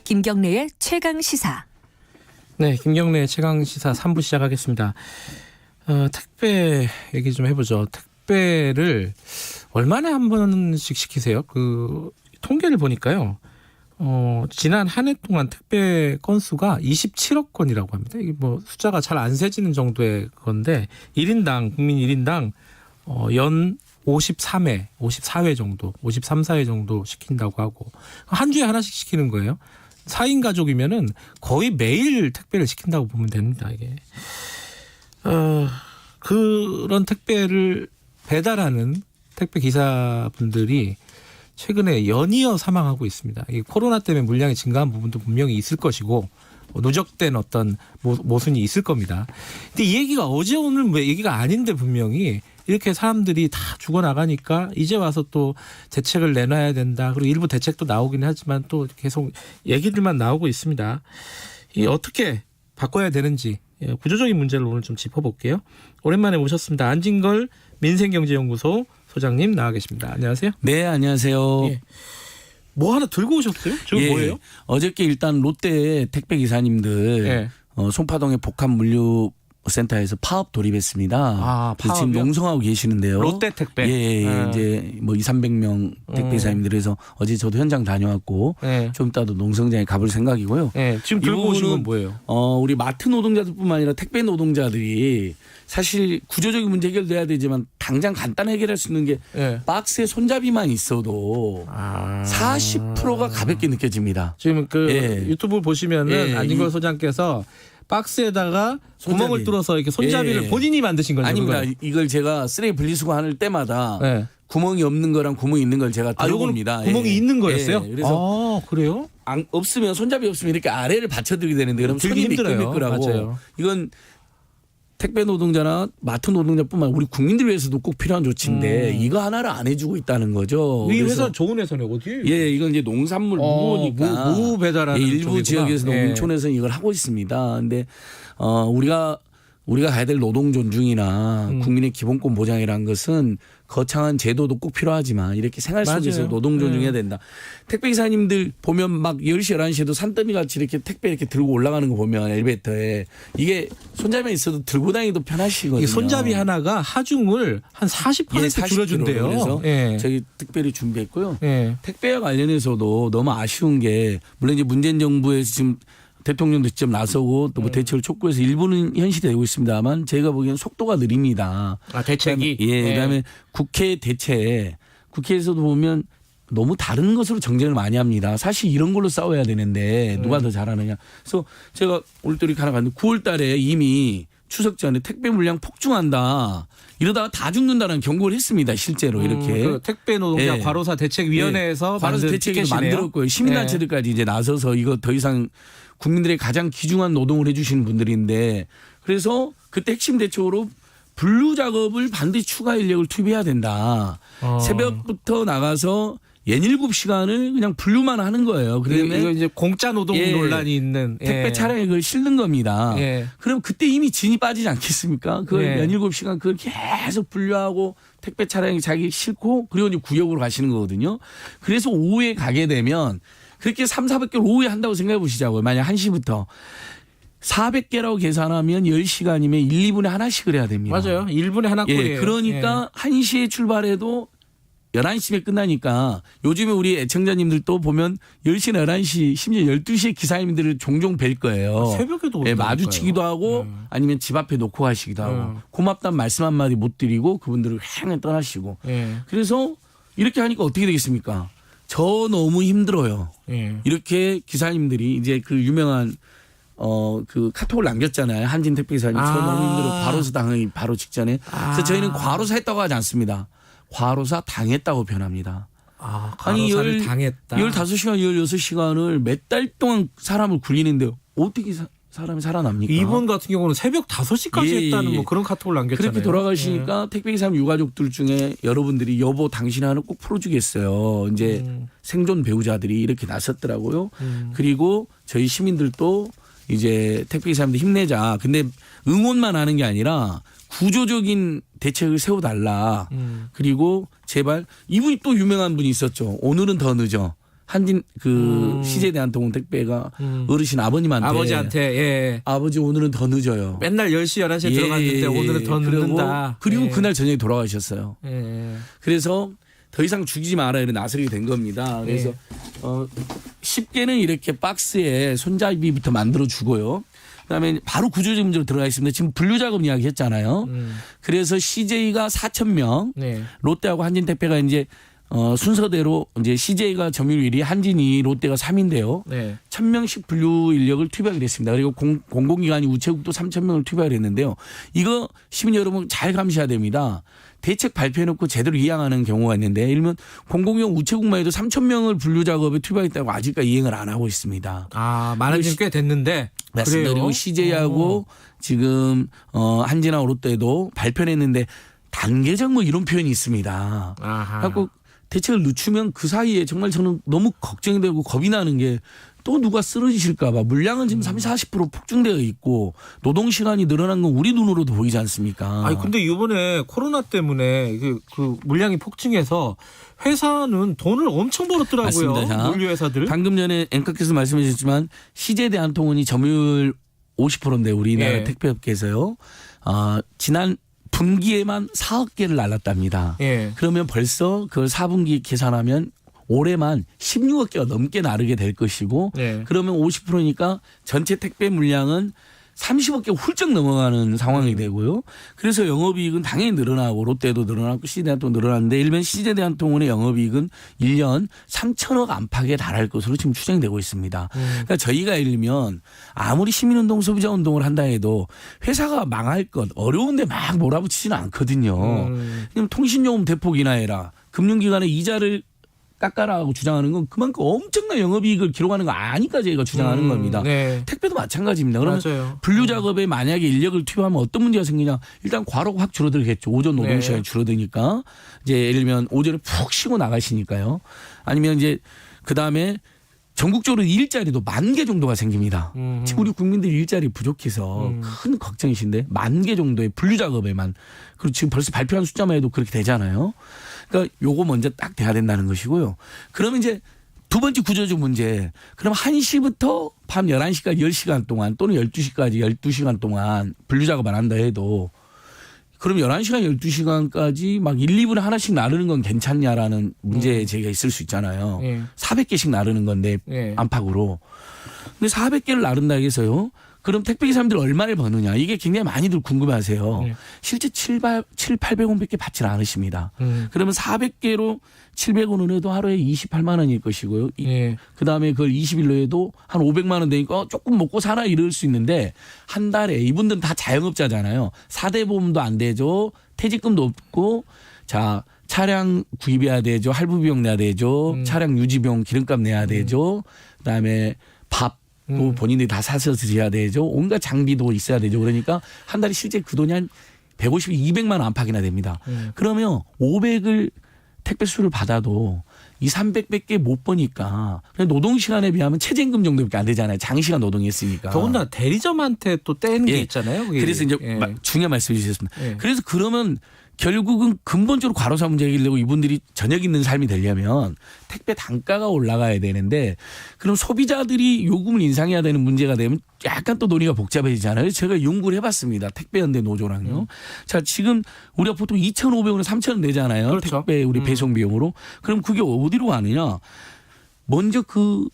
김경래의 최강 시사. 네, 김경래의 최강 시사 3부 시작하겠습니다. 택배 얘기 좀 해보죠. 택배를 얼마나 한 번씩 시키세요? 그 통계를 보니까요. 지난 한 해 동안 택배 건수가 27억 건이라고 합니다. 이게 뭐 숫자가 잘 안 세지는 정도의 건데 1인당 국민 1인당 연 53회, 54회 정도, 53, 4회 정도 시킨다고 하고 한 주에 하나씩 시키는 거예요. 4인 가족이면은 거의 매일 택배를 시킨다고 보면 됩니다. 이게 그런 택배를 배달하는 택배 기사분들이 최근에 연이어 사망하고 있습니다. 이 코로나 때문에 물량이 증가한 부분도 분명히 있을 것이고 누적된 어떤 모순이 있을 겁니다. 근데 이 얘기가 어제 오늘 뭐 얘기가 아닌데 분명히 이렇게 사람들이 다 죽어나가니까 이제 와서 또 대책을 내놔야 된다. 그리고 일부 대책도 나오긴 하지만 또 계속 얘기들만 나오고 있습니다. 이 어떻게 바꿔야 되는지 구조적인 문제를 오늘 좀 짚어볼게요. 오랜만에 모셨습니다. 안진걸 민생경제연구소 소장님 나와 계십니다. 안녕하세요. 네, 안녕하세요. 예. 뭐 하나 들고 오셨어요? 저거 뭐예요? 어저께 일단 롯데 택배 기사님들 송파동의 복합 물류 센터에서 파업 돌입했습니다. 파업이요? 지금 농성하고 계시는데요. 롯데 택배. 이제 뭐 200~300명 택배 기사님들에서 어제 저도 현장 다녀왔고 좀 이따도 농성장에 가볼 생각이고요. 지금 들고 오신 건 뭐예요? 우리 마트 노동자들뿐만 아니라 택배 노동자들이 사실 구조적인 문제 해결돼야 되지만 당장 간단히 해결할 수 있는 게 박스에 손잡이만 있어도 40%가 가볍게 느껴집니다. 지금 유튜브 보시면은 안진걸 소장께서 박스에다가 구멍을 뚫어서 이렇게 손잡이를 본인이 만드신 거죠? 아닙니다. 이걸 제가 쓰레기 분리수거 하는 때마다 구멍이 없는 거랑 구멍이 있는 걸 제가 들어봅니다. 구멍이 있는 거였어요? 그래서 그래요? 없으면 손잡이 없으면 이렇게 아래를 받쳐들게 되는데 그럼 손이 미끌미끌하고 이건 택배 노동자나 마트 노동자뿐만 아니라 우리 국민들 위해서도 꼭 필요한 조치인데 이거 하나를 안 해주고 있다는 거죠. 이 회사 좋은 회사네. 어디예요? 이건 이제 농산물 무거우니까 무 배달하는 일부 지역에서 농촌에서 이걸 하고 있습니다. 근데 우리가 가야 될 노동 존중이나 국민의 기본권 보장이라는 것은 거창한 제도도 꼭 필요하지만 이렇게 생활 속에서 맞아요. 노동 존중해야 된다. 택배 기사님들 보면 막 10시, 11시에도 산더미 같이 이렇게 택배 이렇게 들고 올라가는 거 보면 엘리베이터에 이게 손잡이만 있어도 들고 다니기도 편하시거든요. 이 손잡이 하나가 하중을 한 40% 줄여준대요. 그래서 저희 특별히 준비했고요. 택배와 관련해서도 너무 아쉬운 게 물론 이제 문재인 정부에서 지금 대통령도 직접 나서고 또 뭐 대책을 촉구해서 일부는 현실이 되고 있습니다만 제가 보기에는 속도가 느립니다. 대책이? 그다음에 국회 대책, 국회에서도 보면 너무 다른 것으로 정쟁을 많이 합니다. 사실 이런 걸로 싸워야 되는데 누가 더 잘하느냐. 그래서 제가 올 때 이렇게 하나 갔는데 9월 달에 이미 추석 전에 택배 물량 폭증한다. 이러다가 다 죽는다는 경고를 했습니다. 실제로 이렇게. 그 택배 노동자 예. 과로사 대책위원회에서 과로사 대책위도 만들었고요. 시민단체들까지 이제 나서서 이거 더 이상 국민들의 가장 귀중한 노동을 해주시는 분들인데 그래서 그때 핵심 대책으로 분류 작업을 반드시 추가 인력을 투입해야 된다. 새벽부터 나가서 7시간을 그냥 분류만 하는 거예요. 그러면 이거 이제 공짜 노동 논란이 있는 택배 차량에 그걸 실는 겁니다. 그럼 그때 이미 진이 빠지지 않겠습니까? 그걸 7시간 그걸 계속 분류하고 택배 차량에 자기 싣고 그리고 이제 구역으로 가시는 거거든요. 그래서 오후에 가게 되면 그렇게 300~400개를 오후에 한다고 생각해 보시자고요. 만약 1시부터 400개라고 계산하면 10시간이면 1, 2분에 하나씩을 해야 됩니다. 맞아요. 1분에 하나꼴이에요. 그러니까 1시에 출발해도 11시에 끝나니까 요즘에 우리 애청자님들도 보면 10시나 11시 심지어 12시에 기사님들을 종종 뵐 거예요. 새벽에도 마주치기도 하고 아니면 집 앞에 놓고 가시기도 하고 고맙다는 말씀 한마디 못 드리고 그분들을 횡에 떠나시고 그래서 이렇게 하니까 어떻게 되겠습니까? 저 너무 힘들어요. 이렇게 기사님들이 이제 그 유명한 그 카톡을 남겼잖아요. 한진 택배기사님. 저 너무 힘들어. 과로사 당하기 바로 직전에. 그래서 저희는 과로사 했다고 하지 않습니다. 과로사 당했다고 변합니다. 과로사를 당했다. 15시간, 16시간을 몇 달 동안 사람을 굴리는데 어떻게 사람이 살아납니까? 이분 같은 경우는 새벽 5시까지 했다는 뭐 그런 카톡을 남겼잖아요. 그렇게 돌아가시니까 택배기사 유가족들 중에 여러분들이 여보 당신 하나 꼭 풀어주겠어요. 이제 생존 배우자들이 이렇게 나섰더라고요. 그리고 저희 시민들도 이제 택배기사님들 힘내자. 근데 응원만 하는 게 아니라 구조적인 대책을 세워달라. 그리고 제발 이분이 또 유명한 분이 있었죠. 오늘은 더 늦어. 한진 그 CJ대한통운 택배가 어르신 아버지한테 아버지 오늘은 더 늦어요. 맨날 10시 11시에 들어갔는데 오늘은 더 늦는다. 그리고 그날 저녁에 돌아가셨어요. 그래서 더 이상 죽이지 말아야 나서게 된 겁니다. 그래서 쉽게는 이렇게 박스에 손잡이부터 만들어 주고요. 그다음에 바로 구조적 문제로 들어가 있습니다. 지금 분류 작업 이야기 했잖아요. 그래서 CJ가 4,000명, 롯데하고 한진택배가 이제 순서대로 이제 CJ가 점유율 1위, 한진이 롯데가 3위인데요. 1,000명씩 분류 인력을 투입하게 됐습니다. 그리고 공공기관이 우체국도 3,000명을 투입하게 됐는데요. 이거 시민 여러분 잘 감시해야 됩니다. 대책 발표해놓고 제대로 이행하는 경우가 있는데 예를 들면 공공기관 우체국만 해도 3,000명을 분류 작업에 투입하겠다고 아직까지 이행을 안 하고 있습니다. 많은 지 꽤 됐는데. 맞습니다. 그리고 CJ하고 지금 한진하고 롯데도 발표를 했는데 단계적 뭐 이런 표현이 있습니다. 그래서 대책을 늦추면 그 사이에 정말 저는 너무 걱정이 되고 겁이 나는 게 또 누가 쓰러지실까 봐. 물량은 지금 30~40% 폭증되어 있고 노동시간이 늘어난 건 우리 눈으로도 보이지 않습니까? 근데 이번에 코로나 때문에 그 물량이 폭증해서 회사는 돈을 엄청 벌었더라고요. 맞습니다. 물류회사들. 방금 전에 앵커께서 말씀해 주셨지만 CJ대한통운이 점유율 50%인데 우리나라 택배업계에서요. 지난 분기에만 4억 개를 날랐답니다. 그러면 벌써 그걸 4분기 계산하면 올해만 16억 개가 넘게 나르게 될 것이고 그러면 50%니까 전체 택배 물량은 30억 개 훌쩍 넘어가는 상황이 되고요. 그래서 영업이익은 당연히 늘어나고 롯데도 늘어나고 CJ대한통운 늘어났는데 일면 CJ대한통운의 영업이익은 1년 3천억 안팎에 달할 것으로 지금 추정이 되고 있습니다. 그러니까 저희가 예를 들면 아무리 시민운동 소비자운동을 한다 해도 회사가 망할 것 어려운데 막 몰아붙이지는 않거든요. 통신요금 대폭 인하해라. 금융기관의 이자를 깎아라고 주장하는 건 그만큼 엄청난 영업이익을 기록하는 거 아니까 저희가 주장하는 겁니다. 택배도 마찬가지입니다. 그러면 분류 작업에 만약에 인력을 투입하면 어떤 문제가 생기냐. 일단 과로가 확 줄어들겠죠. 오전 노동시간이 줄어드니까. 이제 예를 들면 오전에 푹 쉬고 나가시니까요. 아니면 이제 그다음에 전국적으로 일자리도 10,000개 정도가 생깁니다. 지금 우리 국민들이 일자리 부족해서 큰 걱정이신데 10,000개 정도의 분류 작업에만 그리고 지금 벌써 발표한 숫자만 해도 그렇게 되잖아요. 그러니까 요거 먼저 딱 돼야 된다는 것이고요. 그러면 이제 두 번째 구조적 문제. 그럼 1시부터 밤 11시까지 10시간 동안 또는 12시까지 12시간 동안 분류 작업 안 한다 해도 그럼 11시간 12시간까지 막 1, 2분에 하나씩 나르는 건 괜찮냐라는 문제 제기가 있을 수 있잖아요. 400개씩 나르는 건데 안팎으로. 근데 400개를 나른다 해서요. 그럼 택배 기사님들 얼마를 버느냐 이게 굉장히 많이들 궁금해하세요. 실제 800원밖에 받질 않으십니다. 그러면 400개로 700원을 해도 하루에 28만 원일 것이고요. 그다음에 그걸 20일로 해도 한 500만 원 되니까 조금 먹고 살아 이럴 수 있는데 한 달에 이분들은 다 자영업자잖아요. 4대 보험도 안 되죠. 퇴직금도 없고 자 차량 구입해야 되죠. 할부 비용 내야 되죠. 차량 유지 비용 기름값 내야 되죠. 그다음에 밥도 본인들이 다 사서 드셔야 되죠. 온갖 장비도 있어야 되죠. 그러니까 한 달에 실제 그 돈이 한 150, 200만 원 안팎이나 됩니다. 그러면 500을 택배 수를 받아도 이 300밖에 못 버니까 그냥 노동 시간에 비하면 최저임금 정도밖에 안 되잖아요. 장시간 노동했으니까. 더군다나 대리점한테 또 떼는 게 있잖아요. 그게. 그래서 이제 중요한 말씀해 주셨습니다. 그래서 그러면 결국은 근본적으로 과로사 문제 해결되고 이분들이 저녁 있는 삶이 되려면 택배 단가가 올라가야 되는데 그럼 소비자들이 요금을 인상해야 되는 문제가 되면 약간 또 논의가 복잡해지잖아요. 제가 연구를 해봤습니다. 택배연대 노조랑요. 자 지금 우리가 보통 2,500원, 3,000원 내잖아요. 그렇죠. 택배 우리 배송 비용으로. 그럼 그게 어디로 가느냐. 먼저 그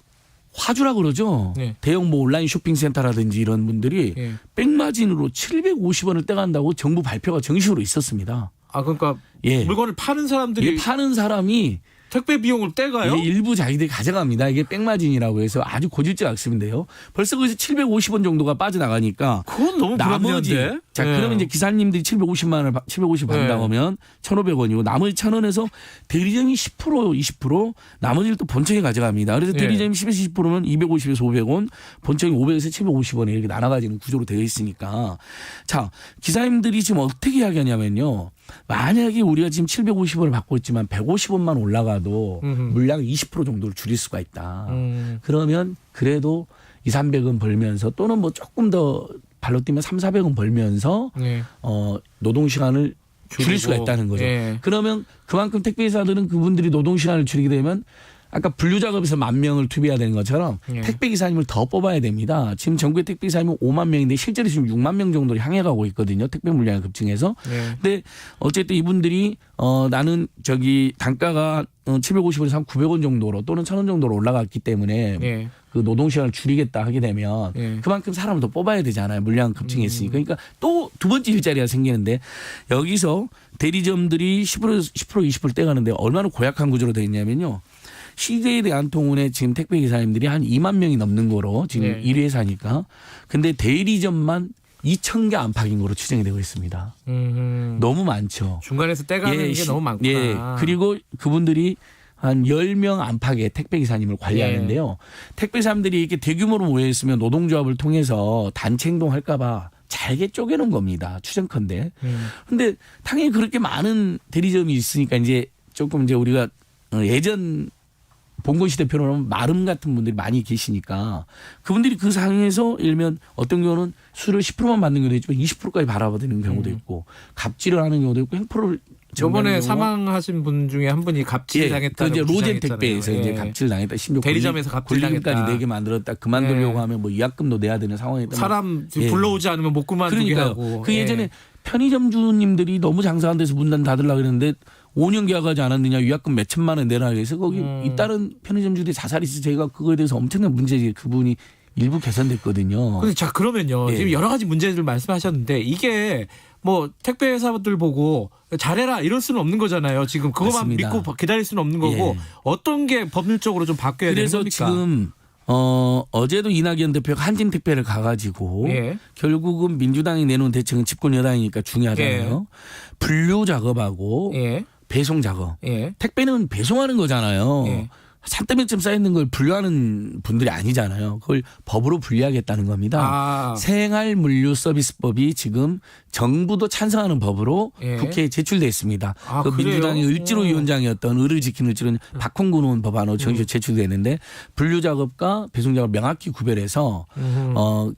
화주라 그러죠. 대형 뭐 온라인 쇼핑센터라든지 이런 분들이 백마진으로 750원을 떼간다고 정부 발표가 정식으로 있었습니다. 아 그러니까 물건을 파는 사람들이 파는 사람이 택배 비용을 떼가요? 일부 자기들이 가져갑니다. 이게 백마진이라고 해서 아주 고질적 악습인데요. 벌써 거기서 750원 정도가 빠져나가니까 그건 너무 나머지 불합리한데? 자 그러면 이제 기사님들이 750 받는다고 하면 1,500원이고 나머지 1,000원에서 대리점이 10% 20% 나머지를 또 본청이 가져갑니다. 그래서 대리점이 10에서 20%면 250에서 500원 본청이 500에서 750원에 이렇게 나눠가지는 구조로 되어 있으니까 자 기사님들이 지금 어떻게 이야기하냐면요. 만약에 우리가 지금 750원을 받고 있지만 150원만 올라가도 물량을 20% 정도를 줄일 수가 있다. 그러면 그래도 200~300원 벌면서 또는 뭐 조금 더 발로 뛰면 300~400원 벌면서 노동시간을 줄일 수가 있다는 거죠. 그러면 그만큼 택배기사들은 그분들이 노동시간을 줄이게 되면 아까 분류작업에서 10,000명을 투입해야 되는 것처럼 택배기사님을 더 뽑아야 됩니다. 지금 전국의 택배기사님은 5만 명인데 실제로 지금 6만 명 정도로 향해 가고 있거든요. 택배 물량이 급증해서. 근데 어쨌든 이분들이 나는 저기 단가가 750원에서 한 900원 정도로 또는 1,000원 정도로 올라갔기 때문에 그 노동시간을 줄이겠다 하게 되면 그만큼 사람을 더 뽑아야 되잖아요. 물량 급증했으니까. 그러니까 또 두 번째 일자리가 생기는데 여기서 대리점들이 10% 20% 떼가는데 얼마나 고약한 구조로 되어 있냐면요. CJ 대한통운의 지금 택배 기사님들이 한 2만 명이 넘는 거로 지금 1위 회사니까. 근데 대리점만 2,000개 안팎인 거로 추정이 되고 있습니다. 너무 많죠. 중간에서 떼가는 게 너무 많구나. 그리고 그분들이 한 10명 안팎의 택배 기사님을 관리하는데요. 택배 기사님들이 이렇게 대규모로 모여 있으면 노동조합을 통해서 단체 행동할까 봐 잘게 쪼개놓은 겁니다. 추정컨대. 근데 당연히 그렇게 많은 대리점이 있으니까 이제 조금 이제 우리가 예전 봉건시 대표로는 마름 같은 분들이 많이 계시니까 그분들이 그 상황에서 일면 어떤 경우는 수를 10%만 받는 경우도 있지만 20%까지 바라보는 경우도 있고 갑질을 하는 경우도 있고 횡포를 저번에 사망하신 분 중에 한 분이 갑질 당했다는 이제 로젠 택배에서 이제 갑질 당했다. 심지어 대리점에서 갑질 당했다. 권리금까지 내게 만들었다. 그만두려고 하면 뭐 위약금도 내야 되는 상황에 사람 불러오지 않으면 못 그만두게 하고. 그 예전에 편의점 주님들이 너무 장사한 데서 문단 닫으려고 그랬는데 5년 계약하지 않았느냐 위약금 몇 천만 원 내라 해서 거기 잇따른 편의점 주들이 자살이 있어 저희가 그거에 대해서 엄청난 문제지 그분이 일부 개선됐거든요. 근데 자 그러면요 지금 여러 가지 문제들 말씀하셨는데 이게 뭐 택배 회사들 보고 잘해라 이럴 수는 없는 거잖아요. 지금 그것만 맞습니다. 믿고 기다릴 수는 없는 거고 어떤 게 법률적으로 좀 바뀌어야 되는 겁니까? 그래서 지금 어제도 이낙연 대표가 한진택배를 가가지고 결국은 민주당이 내놓은 대책은 집권 여당이니까 중요하잖아요. 분류 작업하고 배송 작업. 택배는 배송하는 거잖아요. 산더미쯤 쌓여있는 걸 분류하는 분들이 아니잖아요. 그걸 법으로 분리하겠다는 겁니다. 생활물류서비스법이 지금 정부도 찬성하는 법으로 국회에 제출돼 있습니다. 그 민주당의 을지로 위원장이었던 을을 지키는 을지로는 박홍근 의원 법안으로 정식 제출되는데 분류작업과 배송작업을 명확히 구별해서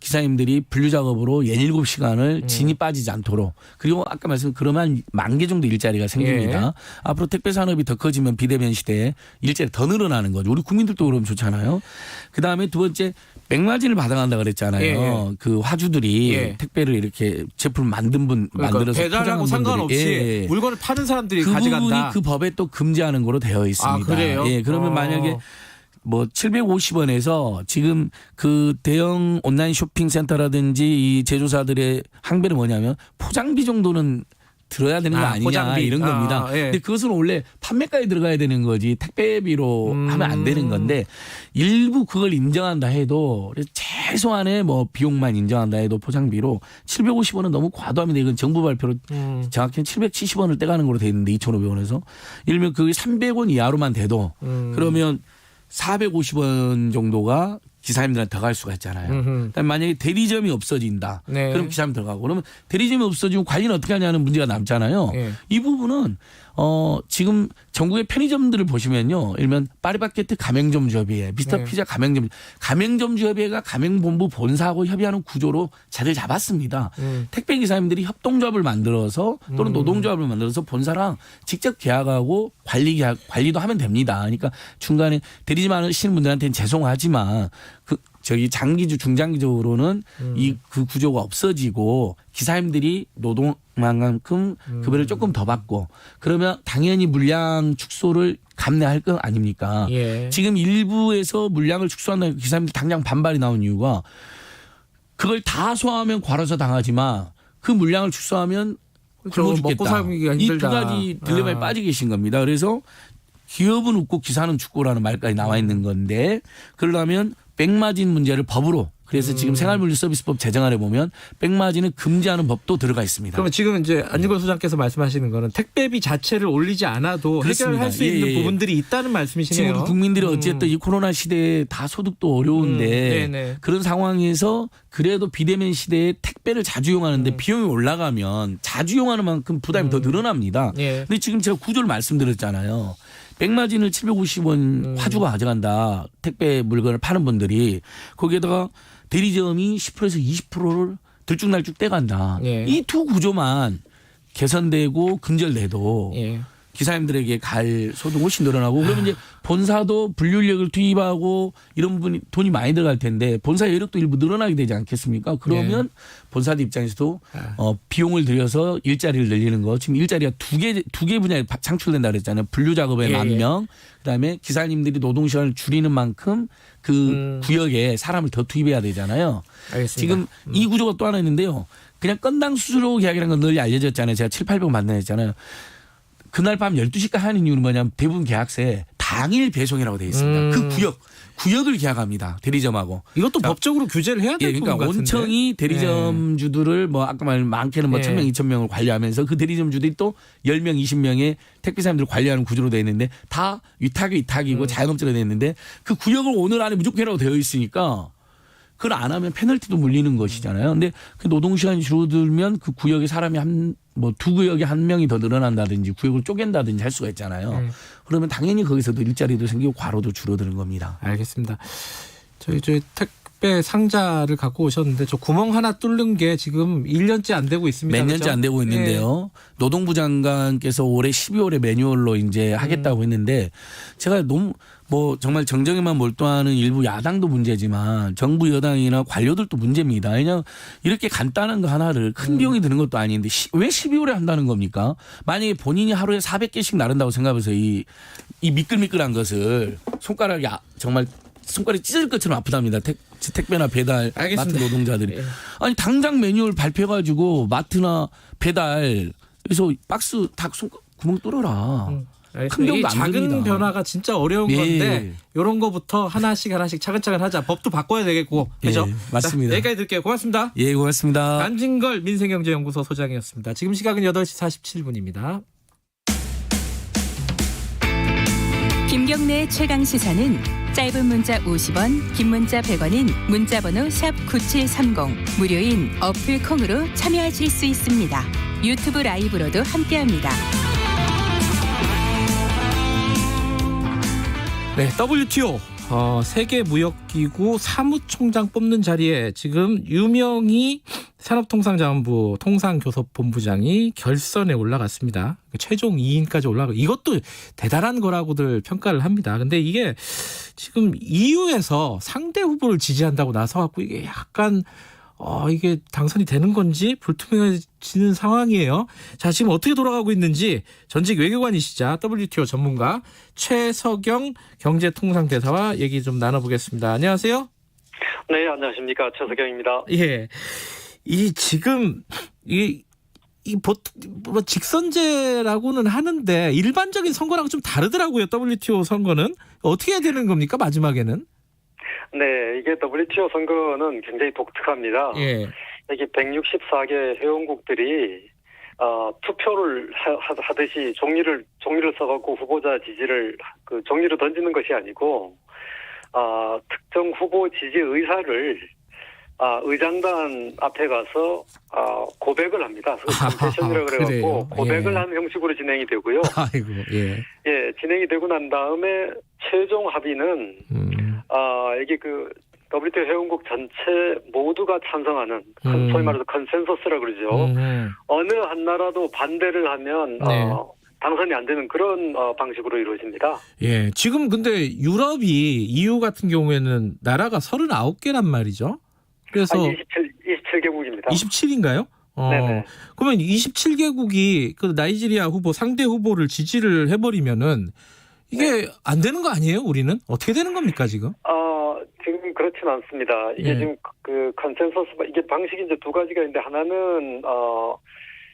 기사님들이 분류작업으로 7시간을 진이 빠지지 않도록 그리고 아까 말씀 그러면 10,000개 정도 일자리가 생깁니다. 앞으로 택배산업이 더 커지면 비대면 시대에 일자리 더 늘어나는 거죠. 우리 국민들도 그러면 좋잖아요. 그다음에 두 번째 백마진을 받아간다 그랬잖아요. 그 화주들이 택배를 이렇게 제품을 만들어서 배달하고 상관없이 물건을 파는 사람들이 그 가져간다. 부분이 그 법에 또 금지하는 거로 되어 있습니다. 그래요? 그러면 만약에 뭐 750원에서 지금 그 대형 온라인 쇼핑센터라든지 이 제조사들의 항배는 뭐냐면 포장비 정도는 들어야 되는 거 아니냐 포장비. 이런 겁니다. 예. 근데 그것은 원래 판매가에 들어가야 되는 거지 택배비로 하면 안 되는 건데 일부 그걸 인정한다 해도 최소한의 뭐 비용만 인정한다 해도 포장비로 750원은 너무 과도합니다. 이건 정부 발표로 정확히는 770원을 떼가는 걸로 돼 있는데 2,500원에서 일면 그게 300원 이하로만 돼도 그러면 450원 정도가 기사님들한테 들어갈 수가 있잖아요. 만약에 대리점이 없어진다. 네. 그럼 기사님 들어가고 그러면 대리점이 없어지면 관리는 어떻게 하냐는 문제가 남잖아요. 네. 이 부분은 지금 전국의 편의점들을 보시면요. 일면 파리바게뜨 가맹점주협의회, 미스터 네. 피자 가맹점주협의회가 가맹본부 본사하고 협의하는 구조로 자리를 잡았습니다. 택배 기사님들이 협동조합을 만들어서 또는 노동조합을 만들어서 본사랑 직접 계약하고 관리도 하면 됩니다. 그러니까 중간에 대리점 하시는 분들한테는 죄송하지만 저기 장기주 중장기적으로는 그 구조가 없어지고 기사님들이 노동만큼 급여를 조금 더 받고 그러면 당연히 물량 축소를 감내할 거 아닙니까? 예. 지금 일부에서 물량을 축소한다는 기사님들 당장 반발이 나온 이유가 그걸 다 소화하면 과로사 당하지만 그 물량을 축소하면 굶어 죽겠다. 먹고 살기가 이 힘들다. 두 가지 딜레마에 빠져 계신 겁니다. 그래서 기업은 웃고 기사는 죽고라는 말까지 나와 있는 건데 그러려면 백마진 문제를 법으로 그래서 지금 생활물류서비스법 제정안에 보면 백마진을 금지하는 법도 들어가 있습니다. 그러면 지금 이제 안진걸 소장께서 말씀하시는 거는 택배비 자체를 올리지 않아도 그렇습니다. 해결할 수 있는 예. 부분들이 있다는 말씀이시네요. 지금 국민들이 어쨌든 이 코로나 시대에 다 소득도 어려운데 네네. 그런 상황에서 그래도 비대면 시대에 택배를 자주 이용하는데 비용이 올라가면 자주 이용하는 만큼 부담이 더 늘어납니다. 예. 근데 지금 제가 구조를 말씀드렸잖아요. 백마진을 750원 화주가 가져간다. 택배 물건을 파는 분들이 거기에다가 대리점이 10%에서 20%를 들쭉날쭉 떼간다. 예. 이 두 구조만 개선되고 근절돼도 예. 기사님들에게 갈 소득 훨씬 늘어나고 그러면 이제 본사도 분류력을 투입하고 이런 분이 돈이 많이 들어갈 텐데 본사 여력도 일부 늘어나게 되지 않겠습니까? 그러면 본사들 입장에서도 비용을 들여서 일자리를 늘리는 거 지금 일자리가 두 개 분야에 창출된다 그랬잖아요. 분류 작업에 10,000명 그다음에 기사님들이 노동 시간을 줄이는 만큼 그 구역에 사람을 더 투입해야 되잖아요. 알겠습니다. 지금 이 구조가 또 하나 있는데요. 그냥 건당 수수료 계약이라는 건 널리 알려졌잖아요. 제가 700~800원 받는 했잖아요. 그날 밤 12시까지 하는 이유는 뭐냐면 대부분 계약서에 당일 배송이라고 되어 있습니다. 그 구역을 계약합니다. 대리점하고. 이것도 법적으로 규제를 해야 될 부분 그러니까 같은데. 온청이 대리점주들을 뭐 아까 말 많게는 뭐 1,000명, 2,000명을 관리하면서 그 대리점주들이 또 10명, 20명의 택배사님들을 관리하는 구조로 되어 있는데 다 위탁이고 자영업자로 되어 있는데 그 구역을 오늘 안에 무조건 해라고 되어 있으니까 그걸 안 하면 페널티도 물리는 것이잖아요. 근데 그 노동시간이 줄어들면 그 구역에 사람이 두 구역에 한 명이 더 늘어난다든지 구역을 쪼갠다든지 할 수가 있잖아요. 그러면 당연히 거기서도 일자리도 생기고 과로도 줄어드는 겁니다. 알겠습니다. 저희 택배 상자를 갖고 오셨는데 저 구멍 하나 뚫는 게 지금 1년째 안 되고 있습니다. 몇 년째 그렇죠? 안 되고 있는데요. 노동부 장관께서 올해 12월에 매뉴얼로 이제 하겠다고 했는데 제가 너무 정말 정정에만 몰두하는 일부 야당도 문제지만 정부 여당이나 관료들도 문제입니다. 왜냐하면 이렇게 간단한 거 하나를 큰 비용이 드는 것도 아닌데 왜 12월에 한다는 겁니까? 만약에 본인이 하루에 400개씩 나른다고 생각해서 이 미끌미끌한 것을 손가락이 정말 손가락이 찢어질 것처럼 아프답니다. 택배나 배달 알겠습니다. 마트 노동자들이. 아니 당장 매뉴얼 발표해가지고 마트나 배달 그래서 박스 다 구멍 뚫어라. 큰 병도 안 작은 됩니다. 변화가 진짜 어려운 건데 이런 거부터 하나씩 차근차근 하자. 법도 바꿔야 되겠고. 그렇죠? 맞습니다. 자, 여기까지 드릴게요. 고맙습니다. 예, 고맙습니다. 안진걸 민생경제연구소 소장이었습니다. 지금 시각은 8시 47분입니다. 김경래 최강시사는 짧은 문자 50원, 긴 문자 100원인 문자번호 샵 9730 무료인 어플 콩으로 참여하실 수 있습니다. 유튜브 라이브로도 함께합니다. 네, WTO 세계무역기구 사무총장 뽑는 자리에 지금 유명희 산업통상자원부 통상교섭본부장이 결선에 올라갔습니다. 최종 2인까지 올라가고 이것도 대단한 거라고들 평가를 합니다. 근데 이게 지금 EU에서 상대 후보를 지지한다고 나서갖고 이게 약간 이게 당선이 되는 건지 불투명해지는 상황이에요. 자, 지금 어떻게 돌아가고 있는지 전직 외교관이시자 WTO 전문가 최석영 경제통상대사와 얘기 좀 나눠보겠습니다. 안녕하세요. 네, 안녕하십니까. 최석영입니다. 예. 지금 보통 직선제라고는 하는데 일반적인 선거랑 좀 다르더라고요. WTO 선거는 어떻게 해야 되는 겁니까? 마지막에는? 네, 이게 WTO 선거는 굉장히 독특합니다. 예. 여기 164개 회원국들이 투표를 하듯이 종이를 써갖고 후보자 지지를 종이로 던지는 것이 아니고 특정 후보 지지 의사를 의장단 앞에 가서 고백을 합니다. 컨페션이라고 그래갖고 고백을 하는 형식으로 진행이 되고요. 아이고, 예. 예, 진행이 되고 난 다음에 최종 합의는 여기 WTO 회원국 전체 모두가 찬성하는 소위 말해서 컨센서스라고 그러죠. 어느 한 나라도 반대를 하면 당선이 안 되는 그런 방식으로 이루어집니다. 예, 지금 근데 유럽이 EU 같은 경우에는 나라가 39개란 말이죠. 그래서 27개국입니다. 27인가요? 네네. 그러면 27개국이 그 나이지리아 후보 상대 후보를 지지를 해버리면은 이게 안 되는 거 아니에요? 우리는 어떻게 되는 겁니까 지금? 지금 그렇진 않습니다. 이게 지금 컨센서스 이게 방식이 이제 두 가지가 있는데 하나는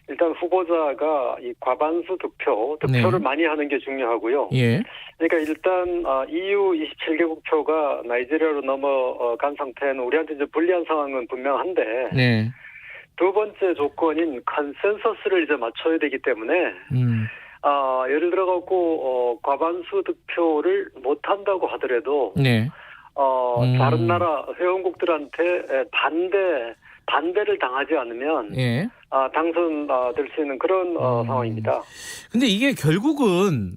일단 후보자가 이 과반수 득표를 많이 하는 게 중요하고요. 예. 그러니까 일단 EU 27개국 표가 나이지리아로 넘어간 상태는 우리한테 이제 불리한 상황은 분명한데 네. 두 번째 조건인 컨센서스를 이제 맞춰야 되기 때문에 예를 들어 갖고 과반수 득표를 못 한다고 하더라도 다른 나라 회원국들한테 반대를 당하지 않으면 당선될 수 있는 그런 상황입니다. 근데 이게 결국은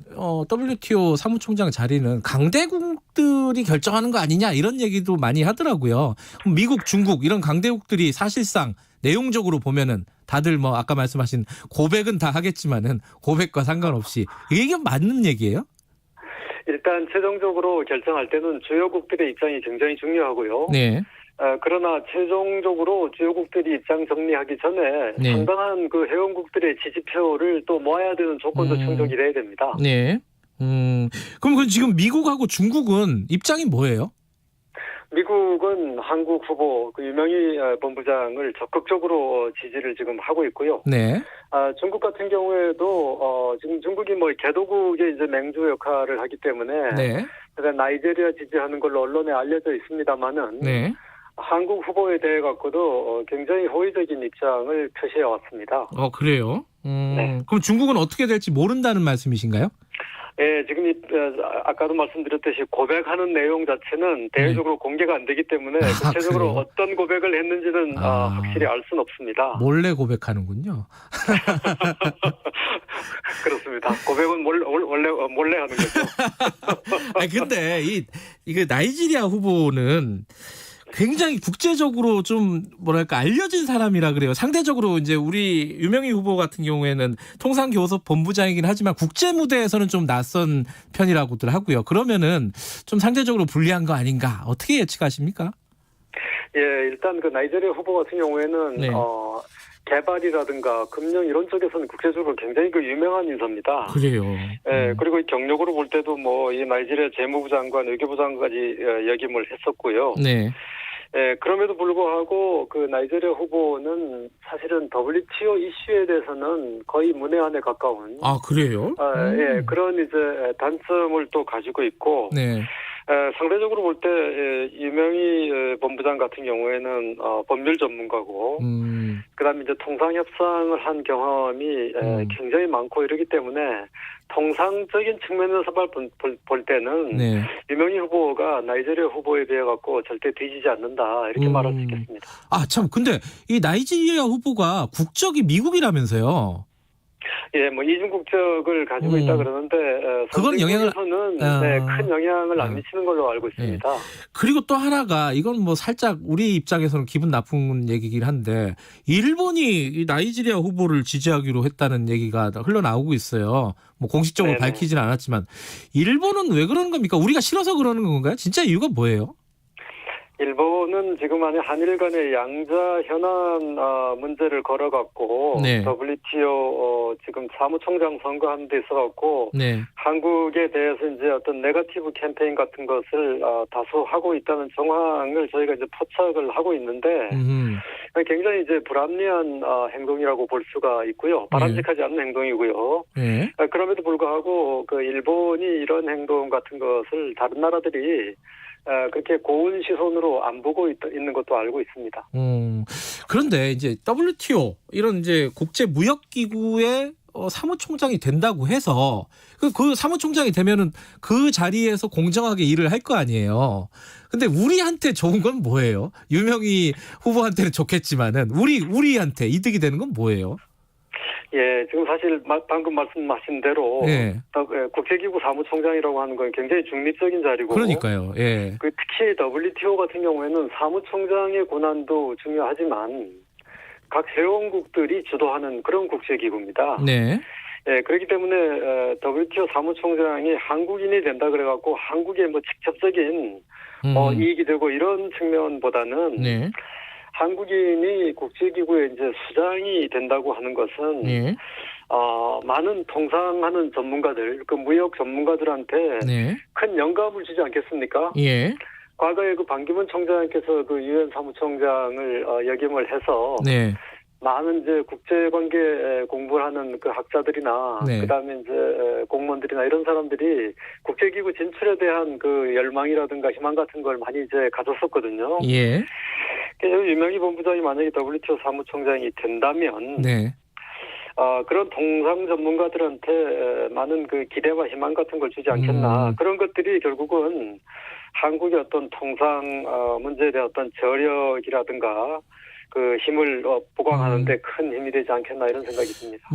WTO 사무총장 자리는 강대국들이 결정하는 거 아니냐 이런 얘기도 많이 하더라고요. 미국, 중국 이런 강대국들이 사실상 내용적으로 보면은 다들 뭐 아까 말씀하신 고백은 다 하겠지만은 고백과 상관없이 이게 맞는 얘기예요? 일단 최종적으로 결정할 때는 주요국들의 입장이 굉장히 중요하고요. 네. 그러나 최종적으로 주요국들이 입장 정리하기 전에 상당한 그 회원국들의 지지표를 또 모아야 되는 조건도 충족이 돼야 됩니다. 네. 그럼 그 지금 미국하고 중국은 입장이 뭐예요? 미국은 한국 후보 유명희 본부장을 적극적으로 지지를 지금 하고 있고요. 네. 중국 같은 경우에도 지금 중국이 뭐 개도국의 이제 맹주 역할을 하기 때문에 그러니까 나이지리아 지지하는 걸로 언론에 알려져 있습니다만은 한국 후보에 대해 갖고도 굉장히 호의적인 입장을 표시해 왔습니다. 그래요? 그럼 중국은 어떻게 될지 모른다는 말씀이신가요? 예, 지금 아까도 말씀드렸듯이 고백하는 내용 자체는 대외적으로 공개가 안 되기 때문에 구체적으로 어떤 고백을 했는지는 확실히 알 수는 없습니다. 몰래 고백하는군요. 그렇습니다. 고백은 몰래 하는 거죠. 근데 이게 나이지리아 후보는 굉장히 국제적으로 좀 뭐랄까 알려진 사람이라 그래요. 상대적으로 이제 우리 유명희 후보 같은 경우에는 통상교섭 본부장이긴 하지만 국제 무대에서는 좀 낯선 편이라고들 하고요. 그러면은 좀 상대적으로 불리한 거 아닌가? 어떻게 예측하십니까? 예, 일단 그 나이지리아 후보 같은 경우에는 개발이라든가 금융 이런 쪽에서는 국제적으로 굉장히 그 유명한 인사입니다. 그래요. 예, 그리고 경력으로 볼 때도 뭐 이 나이지리아 재무부 장관, 외교부 장관까지 역임을 했었고요. 네. 예, 그럼에도 불구하고 그 나이지리아 후보는 사실은 WTO 이슈에 대해서는 거의 문외한에 가까운. 그래요? 예, 그런 이제 단점을 또 가지고 있고. 네. 상대적으로 볼 때 유명희 본부장 같은 경우에는 법률 전문가고 그다음에 이제 통상 협상을 한 경험이 굉장히 많고 이러기 때문에 통상적인 측면에서 볼 때는 유명희 후보가 나이지리아 후보에 비해 갖고 절대 뒤지지 않는다 이렇게 말할 수 있겠습니다. 참 근데 이 나이지리아 후보가 국적이 미국이라면서요? 예, 뭐 이중 국적을 가지고 있다 그러는데 그건 영향에서는 큰 영향을 안 미치는 걸로 알고 있습니다. 그리고 또 하나가 이건 뭐 살짝 우리 입장에서는 기분 나쁜 얘기긴 한데 일본이 이 나이지리아 후보를 지지하기로 했다는 얘기가 흘러나오고 있어요. 뭐 공식적으로 밝히지는 않았지만 일본은 왜 그러는 겁니까? 우리가 싫어서 그러는 건가요? 진짜 이유가 뭐예요? 일본은 지금 만약 한일 간의 양자 현안 문제를 걸어갖고 네. WTO 지금 사무총장 선거하는 데 있어갖고 네. 한국에 대해서 이제 어떤 네거티브 캠페인 같은 것을 다소 하고 있다는 정황을 저희가 이제 포착을 하고 있는데 굉장히 이제 불합리한 행동이라고 볼 수가 있고요. 바람직하지 않은 행동이고요. 네. 그럼에도 불구하고 그 일본이 이런 행동 같은 것을 다른 나라들이 그렇게 고운 시선으로 안 보고 있는 것도 알고 있습니다. 그런데 이제 WTO 이런 이제 국제 무역 기구의 사무총장이 된다고 해서 그 사무총장이 되면은 그 자리에서 공정하게 일을 할 거 아니에요. 근데 우리한테 좋은 건 뭐예요? 유명희 후보한테는 좋겠지만은 우리한테 이득이 되는 건 뭐예요? 예, 지금 사실 방금 말씀하신 대로 예. 국제기구 사무총장이라고 하는 건 굉장히 중립적인 자리고 그러니까요. 예. 특히 WTO 같은 경우에는 사무총장의 권한도 중요하지만 각 회원국들이 주도하는 그런 국제기구입니다. 네. 예, 그렇기 때문에 WTO 사무총장이 한국인이 된다 그래갖고 한국의 뭐 직접적인 이익이 되고 이런 측면보다는 네. 한국인이 국제기구의 이제 수장이 된다고 하는 것은 네. 많은 통상하는 전문가들, 그 무역 전문가들한테 네. 큰 영감을 주지 않겠습니까? 예. 과거에 그 반기문 총장께서 그 유엔 사무총장을 역임을 해서 네. 많은 이제 국제관계 공부를 하는 그 학자들이나 네. 그다음에 이제 공무원들이나 이런 사람들이 국제기구 진출에 대한 그 열망이라든가 희망 같은 걸 많이 이제 가졌었거든요. 예. 유명희 본부장이 만약에 WTO 사무총장이 된다면 네. 그런 통상 전문가들한테 많은 그 기대와 희망 같은 걸 주지 않겠나. 그런 것들이 결국은 한국의 어떤 통상 문제에 대한 어떤 저력이라든가 그 힘을 보강하는데 큰 힘이 되지 않겠나 이런 생각이 듭니다.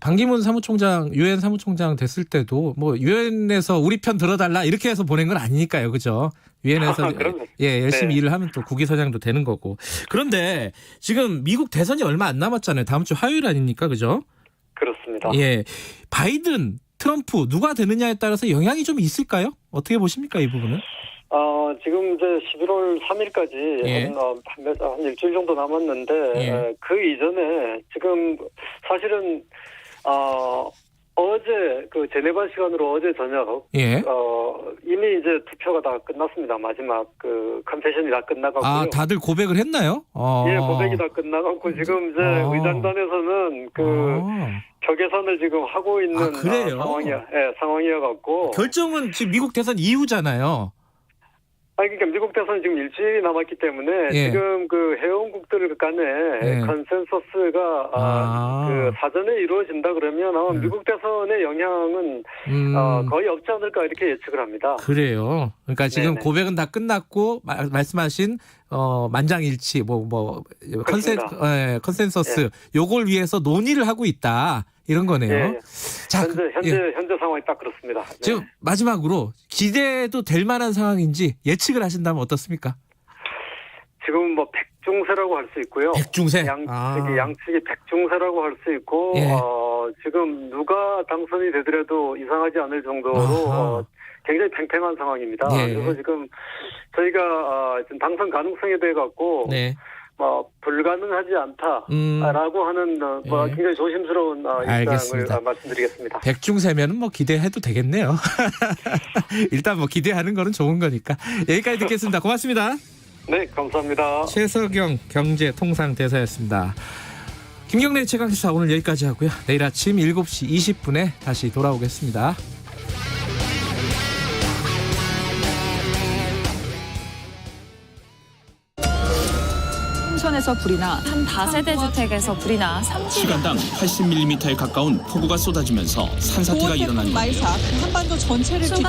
반기문 사무총장, 유엔 사무총장 됐을 때도 유엔에서 우리 편 들어달라 이렇게 해서 보낸 건 아니니까요, 그죠? 유엔에서 열심히 일을 하면 또 국위선양도 되는 거고. 그런데 지금 미국 대선이 얼마 안 남았잖아요. 다음 주 화요일 아닙니까, 그죠? 그렇습니다. 예, 바이든, 트럼프 누가 되느냐에 따라서 영향이 좀 있을까요? 어떻게 보십니까, 이 부분은? 지금 이제 11월 3일까지 한 일주일 정도 남았는데 그 이전에 지금 사실은 어제 그 제네바 시간으로 어제 저녁 이미 이제 투표가 다 끝났습니다. 마지막 그 컨페션이 다 끝나가고요. 다들 고백을 했나요? 예, 고백이 다 끝나가고 지금 이제 의장단에서는 그 표 계산을 지금 하고 있는 상황이어갖고 결정은 지금 미국 대선 이후잖아요. 그러니까 미국 대선은 지금 일주일이 남았기 때문에 지금 그 회원국들 간에 컨센서스가 그 사전에 이루어진다 그러면 아마 미국 대선의 영향은 거의 없지 않을까 이렇게 예측을 합니다. 그래요. 그러니까 지금 고백은 다 끝났고 말씀하신 만장일치 컨센서스 요걸 위해서 논의를 하고 있다. 이런 거네요. 자, 현재 상황이 딱 그렇습니다. 지금 마지막으로 기대도 될 만한 상황인지 예측을 하신다면 어떻습니까? 지금 백중세라고 할 수 있고요. 백중세. 양측이 백중세라고 할 수 있고 지금 누가 당선이 되더라도 이상하지 않을 정도로 굉장히 팽팽한 상황입니다. 그래서 지금 저희가 지금 당선 가능성에 대해 갖고 불가능하지 않다라고 하는 굉장히 조심스러운 입장을 말씀드리겠습니다. 백중세면은 기대해도 되겠네요. 일단 기대하는 거는 좋은 거니까. 여기까지 듣겠습니다. 고맙습니다. 네, 감사합니다. 최석영 경제통상대사였습니다. 김경래 최강시사 오늘 여기까지 하고요. 내일 아침 7시 20분에 다시 돌아오겠습니다. 에서 불이 나 한 다세대 주택에서 불이 나 시간당 80mm에 가까운 폭우가 쏟아지면서 산사태가 일어난 한반도 전체를 뒤덮고